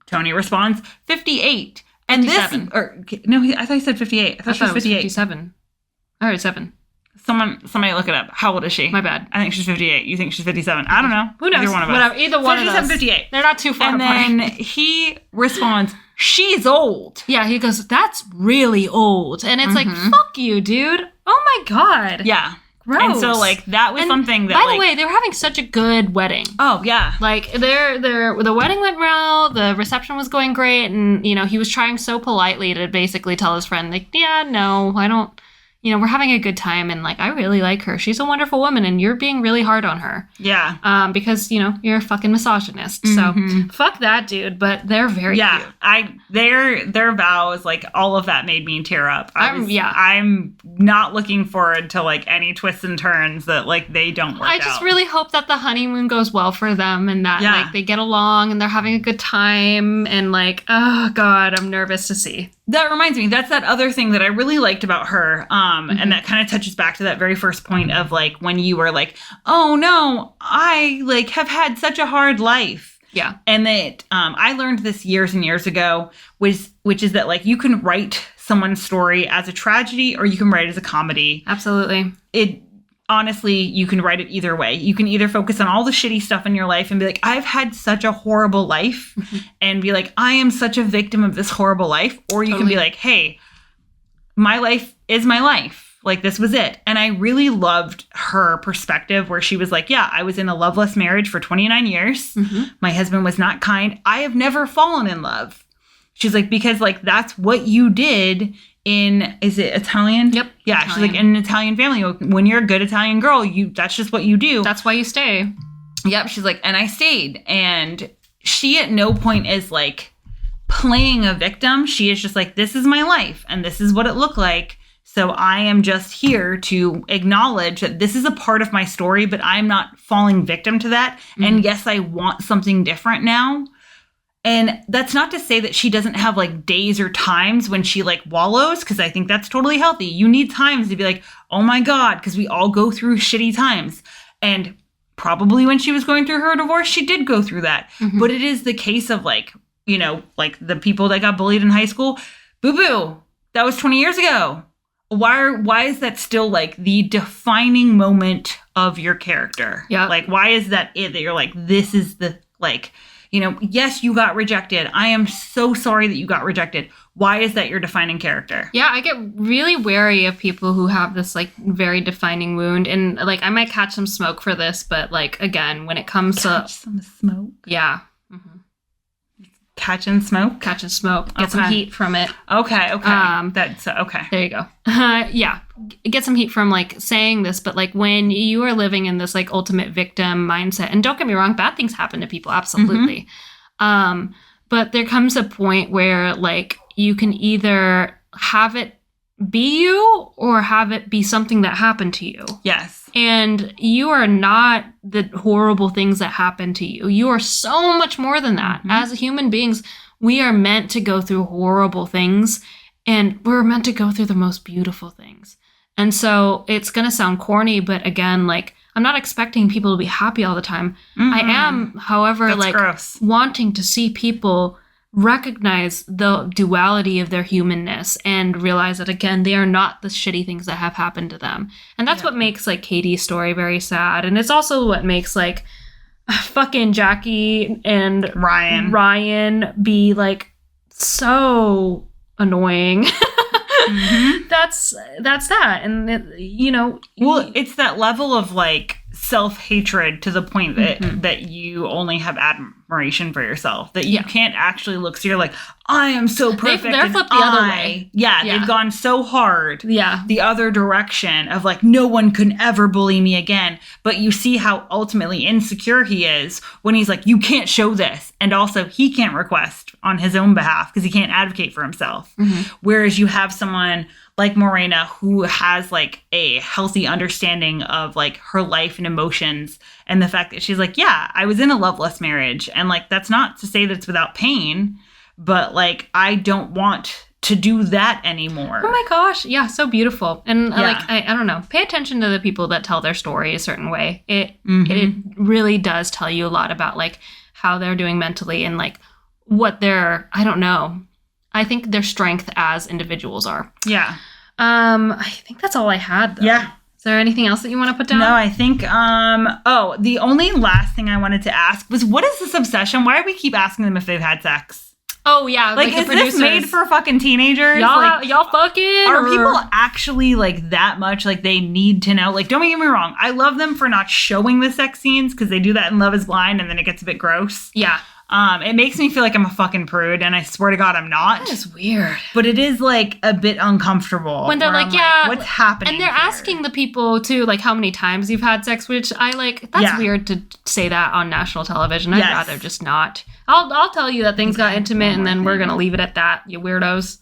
Speaker 2: Tony responds, 58. And
Speaker 1: 57.
Speaker 2: I thought he said 58. I thought she was 58.
Speaker 1: 57. All right, 7.
Speaker 2: Somebody look it up. How old is she?
Speaker 1: My bad.
Speaker 2: I think she's 58. You think she's 57. I don't know.
Speaker 1: Who knows?
Speaker 2: Either one of us.
Speaker 1: Whatever. Either one of us.
Speaker 2: 58.
Speaker 1: They're not too far
Speaker 2: apart. And then he responds, she's old.
Speaker 1: Yeah, he goes, that's really old. And it's like, fuck you, dude. Oh my God.
Speaker 2: Yeah.
Speaker 1: Gross.
Speaker 2: And so, like, that was something that,
Speaker 1: by the way, they were having such a good wedding.
Speaker 2: Oh, yeah.
Speaker 1: Like, the wedding went well, the reception was going great, and, you know, he was trying so politely to basically tell his friend, like, yeah, no, I don't, you know, we're having a good time, and, like, I really like her. She's a wonderful woman, and you're being really hard on her.
Speaker 2: Yeah.
Speaker 1: Because, you know, you're a fucking misogynist. So, fuck that, dude, but they're very cute.
Speaker 2: Their vows, like, all of that made me tear up. I'm not looking forward to, like, any twists and turns that, like, they don't work out.
Speaker 1: I just really hope that the honeymoon goes well for them and that, like, they get along and they're having a good time and, like, oh, God, I'm nervous to see.
Speaker 2: That reminds me, that's that other thing that I really liked about her. And that kind of touches back to that very first point of, like, when you were like, oh, no, I, like, have had such a hard life.
Speaker 1: Yeah.
Speaker 2: And that I learned this years and years ago, which is that, like, you can write someone's story as a tragedy or you can write it as a comedy.
Speaker 1: Absolutely.
Speaker 2: Honestly, you can write it either way. You can either focus on all the shitty stuff in your life and be like, I've had such a horrible life and be like, I am such a victim of this horrible life. Or you can be like, hey, my life is my life. Like, this was it. And I really loved her perspective where she was like, yeah, I was in a loveless marriage for 29 years. My husband was not kind. I have never fallen in love. She's like, because, like, that's what you did in, is it Italian?
Speaker 1: Yep.
Speaker 2: Yeah.
Speaker 1: Italian.
Speaker 2: She's like, in an Italian family, when you're a good Italian girl, that's just what you do.
Speaker 1: That's why you stay.
Speaker 2: Yep. She's like, and I stayed. And she at no point is, like, playing a victim. She is just like, this is my life and this is what it looked like. So I am just here to acknowledge that this is a part of my story, but I'm not falling victim to that. And yes, I want something different now. And that's not to say that she doesn't have, like, days or times when she, like, wallows, because I think that's totally healthy. You need times to be like, oh my God, because we all go through shitty times. And probably when she was going through her divorce, she did go through that. But it is the case of, like, you know, like the people that got bullied in high school. Boo-boo, that was 20 years ago. Why is that still, like, the defining moment of your character?
Speaker 1: Yeah.
Speaker 2: Like, why is that it that you're like, this is the, like, you know, yes, you got rejected. I am so sorry that you got rejected. Why is that your defining character?
Speaker 1: Yeah, I get really wary of people who have this, like, very defining wound. And, like, I might catch some smoke for this, but, like, again, when it comes to
Speaker 2: some smoke.
Speaker 1: Yeah.
Speaker 2: Catching smoke?
Speaker 1: Catching smoke. Get some heat from it.
Speaker 2: Okay. That's okay.
Speaker 1: There you go. Yeah. Get some heat from, like, saying this, but, like, when you are living in this, like, ultimate victim mindset, and don't get me wrong, bad things happen to people, absolutely. But there comes a point where, like, you can either have it be you or have it be something that happened to you.
Speaker 2: Yes.
Speaker 1: And you are not the horrible things that happen to you. You are so much more than that. As human beings, we are meant to go through horrible things, and we're meant to go through the most beautiful things. And so it's going to sound corny, but again, like, I'm not expecting people to be happy all the time. I am, however,
Speaker 2: That's
Speaker 1: like,
Speaker 2: gross.
Speaker 1: wanting to see people recognize the duality of their humanness and realize that, again, they are not the shitty things that have happened to them. And that's what makes, like, Katie's story very sad. And it's also what makes, like, fucking Jackie and Ryan be, like, so annoying. That's that. And you know,
Speaker 2: well, it's that level of, like, self-hatred to the point that you only have admiration for yourself, that you can't actually look. So you're like, I am so perfect.
Speaker 1: They're flipped the other way.
Speaker 2: Yeah, they've gone so hard.
Speaker 1: Yeah.
Speaker 2: The other direction of, like, no one can ever bully me again. But you see how ultimately insecure he is when he's like, you can't show this. And also he can't request on his own behalf because he can't advocate for himself. Whereas you have someone like Morena, who has, like, a healthy understanding of, like, her life and emotions, and the fact that she's like, yeah, I was in a loveless marriage, and, like, that's not to say that it's without pain, but, like, I don't want to do that anymore.
Speaker 1: Oh my gosh, yeah, so beautiful. And like, I don't know, pay attention to the people that tell their story a certain way. It really does tell you a lot about, like, how they're doing mentally and like what their, I don't know. I think their strength as individuals are.
Speaker 2: Yeah.
Speaker 1: I think that's all I had though.
Speaker 2: Yeah.
Speaker 1: Is there anything else that you want to put down?
Speaker 2: No, I think, the only last thing I wanted to ask was, what is this obsession? Why do we keep asking them if they've had sex?
Speaker 1: Oh, yeah.
Speaker 2: Like is this made for fucking teenagers?
Speaker 1: Y'all fucking?
Speaker 2: Are people actually, like, that much, like, they need to know? Like, don't get me wrong. I love them for not showing the sex scenes, because they do that in Love is Blind, and then it gets a bit gross.
Speaker 1: Yeah.
Speaker 2: It makes me feel like I'm a fucking prude, and I swear to God I'm not.
Speaker 1: That is weird.
Speaker 2: But it is, like, a bit uncomfortable.
Speaker 1: When they're like,
Speaker 2: I'm
Speaker 1: yeah.
Speaker 2: what's happening
Speaker 1: And they're
Speaker 2: here?
Speaker 1: asking the people, too, like, how many times you've had sex, which I, like, that's weird to say that on national television. I'd rather just not. I'll tell you that things got intimate, and then we're going to leave it at that, you weirdos.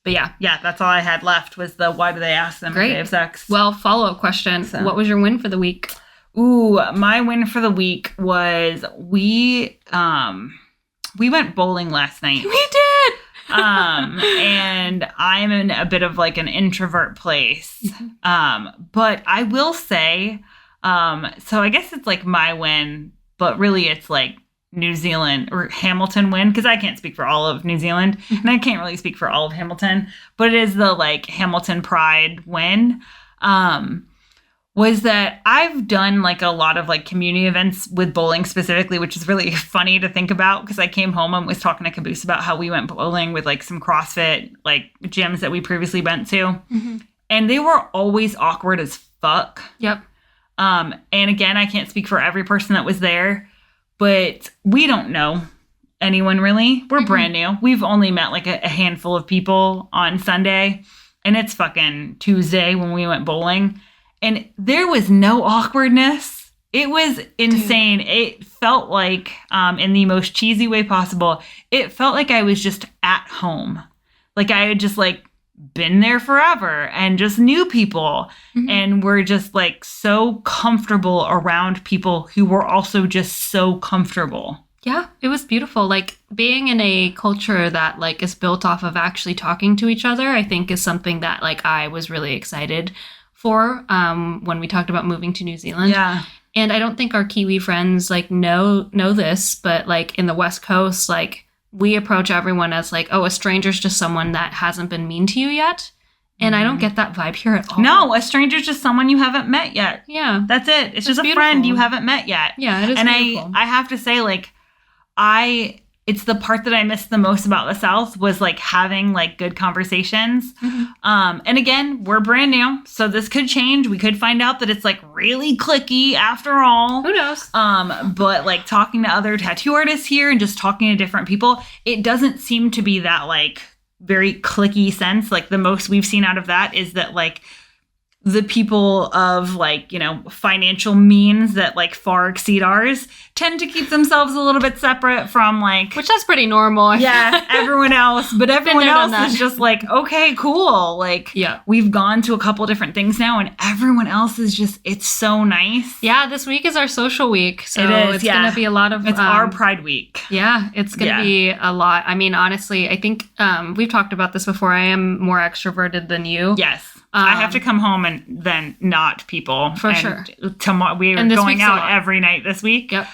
Speaker 1: But yeah.
Speaker 2: Yeah, that's all I had left was the why do they ask them if they have sex.
Speaker 1: Well, follow-up question. So. What was your win for the week?
Speaker 2: Ooh, my win for the week was we went bowling last night.
Speaker 1: We did!
Speaker 2: And I'm in a bit of like an introvert place. But I will say, so I guess it's like my win, but really it's like New Zealand or Hamilton win, because I can't speak for all of New Zealand and I can't really speak for all of Hamilton, but it is the like Hamilton Pride win. Was that I've done like a lot of like community events with bowling specifically, which is really funny to think about, because I came home and was talking to Caboose about how we went bowling with like some CrossFit like gyms that we previously went to. And they were always awkward as fuck.
Speaker 1: Yep.
Speaker 2: And again, I can't speak for every person that was there, but we don't know anyone really. We're brand new. We've only met like a handful of people on Sunday, and it's fucking Tuesday when we went bowling. And there was no awkwardness. It was insane. Dude. It felt like, in the most cheesy way possible, it felt like I was just at home. Like I had just like been there forever and just knew people. And were just like so comfortable around people who were also just so comfortable.
Speaker 1: Yeah, it was beautiful. Like being in a culture that like is built off of actually talking to each other, I think is something that like I was really excited for when we talked about moving to New Zealand.
Speaker 2: Yeah.
Speaker 1: And I don't think our Kiwi friends like know this, but like in the West Coast, like we approach everyone as like, oh, a stranger's just someone that hasn't been mean to you yet. And I don't get that vibe here at all.
Speaker 2: No, a stranger's just someone you haven't met yet.
Speaker 1: Yeah.
Speaker 2: That's it. It's just a friend you haven't met yet.
Speaker 1: Yeah, it is
Speaker 2: and
Speaker 1: beautiful.
Speaker 2: I have to say, like, it's the part that I missed the most about the South was like having like good conversations. And again, we're brand new, so this could change. We could find out that it's like really cliquey after all.
Speaker 1: Who knows?
Speaker 2: But like talking to other tattoo artists here and just talking to different people, it doesn't seem to be that like very cliquey sense. Like the most we've seen out of that is that like the people of like, you know, financial means that like far exceed ours tend to keep themselves a little bit separate from like,
Speaker 1: which that's pretty normal.
Speaker 2: Everyone else, but everyone else is just like, okay, cool. Like, we've gone to a couple different things now and everyone else is just, it's so nice.
Speaker 1: Yeah. This week is our social week. So it's going to be a lot of,
Speaker 2: it's our Pride week.
Speaker 1: Yeah. It's going to be a lot. I mean, honestly, I think we've talked about this before. I am more extroverted than you.
Speaker 2: Yes. I have to come home and then not people.
Speaker 1: For sure.
Speaker 2: Tomorrow we are going out every night this week.
Speaker 1: Yep.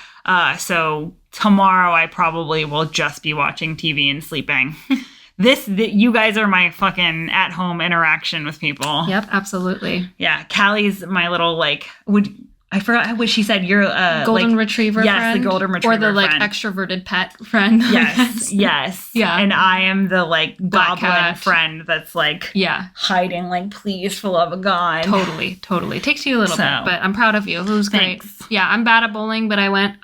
Speaker 2: So tomorrow I probably will just be watching TV and sleeping. You guys are my fucking at-home interaction with people.
Speaker 1: Yep, absolutely.
Speaker 2: Yeah, Callie's my little like I forgot what she said. You're a
Speaker 1: golden retriever friend.
Speaker 2: Yes, the golden retriever
Speaker 1: or the like
Speaker 2: friend.
Speaker 1: Extroverted pet friend.
Speaker 2: Yes.
Speaker 1: Yeah.
Speaker 2: And I am the like
Speaker 1: Black
Speaker 2: goblin
Speaker 1: cat.
Speaker 2: friend that's like hiding like, please, for love of God.
Speaker 1: Totally. It takes you a little bit, but I'm proud of you. It was great. Yeah, I'm bad at bowling, but I went.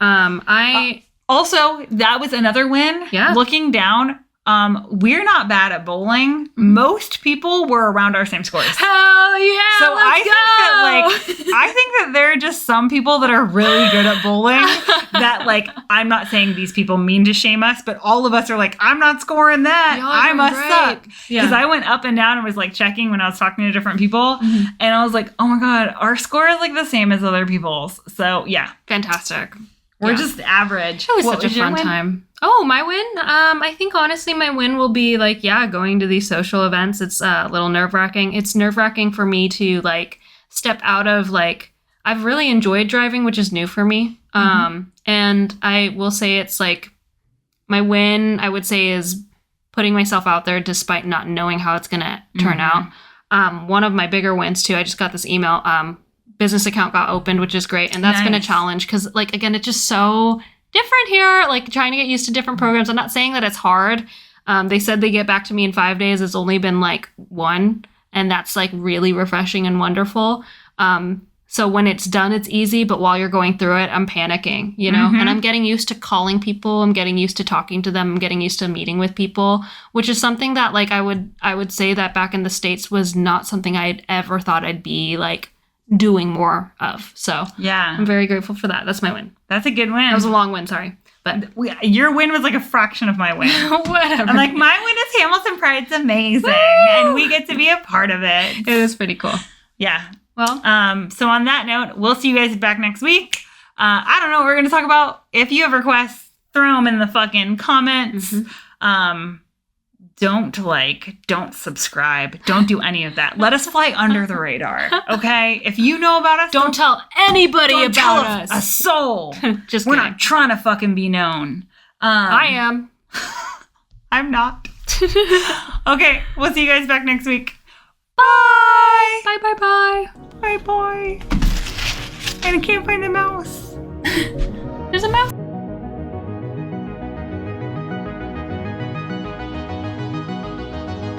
Speaker 2: Also, that was another win. Yeah. Looking down, we're not bad at bowling. Most people were around our same scores.
Speaker 1: Hell yeah!
Speaker 2: So I think that there are just some people that are really good at bowling that like, I'm not saying these people mean to shame us, but all of us are like, I'm not scoring that. I must suck. Because I went up and down and was like checking when I was talking to different people. And I was like, oh my God, our score is like the same as other people's. So yeah.
Speaker 1: Fantastic.
Speaker 2: We're just average.
Speaker 1: It was such a fun time. Oh, my win? I think honestly my win will be like, going to these social events. It's a little nerve-wracking. It's nerve-wracking for me to like step out of like I've really enjoyed driving, which is new for me. And I will say it's like my win, I would say, is putting myself out there despite not knowing how it's going to turn out. One of my bigger wins too, I just got this email, business account got opened, which is great. And that's been a challenge because, like, again, it's just so different here, like trying to get used to different programs. I'm not saying that it's hard. They said they get back to me in 5 days. It's only been like 1. And that's like really refreshing and wonderful. So when it's done, it's easy. But while you're going through it, I'm panicking, you know, and I'm getting used to calling people. I'm getting used to talking to them. I'm getting used to meeting with people, which is something that like I would say that back in the States was not something I'd ever thought I'd be like doing more of. So yeah, I'm very grateful for that. That's my win.
Speaker 2: That's a good win.
Speaker 1: That was a long win. Sorry. But
Speaker 2: your win was like a fraction of my win.
Speaker 1: Whatever.
Speaker 2: I'm like, my win is Hamilton Pride's amazing. And we get to be a part of it.
Speaker 1: It is pretty cool.
Speaker 2: Yeah.
Speaker 1: Well,
Speaker 2: so on that note, we'll see you guys back next week. I don't know what we're going to talk about. If you have requests, throw them in the fucking comments. Don't subscribe. Don't do any of that. Let us fly under the radar. Okay. If you know about us,
Speaker 1: don't tell anybody about us.
Speaker 2: A soul.
Speaker 1: Just
Speaker 2: we're
Speaker 1: kidding.
Speaker 2: not trying to fucking be known.
Speaker 1: I am.
Speaker 2: I'm not. Okay. We'll see you guys back next week. Bye.
Speaker 1: Bye, bye, bye.
Speaker 2: Bye, bye. And I can't find the mouse.
Speaker 1: There's a mouse.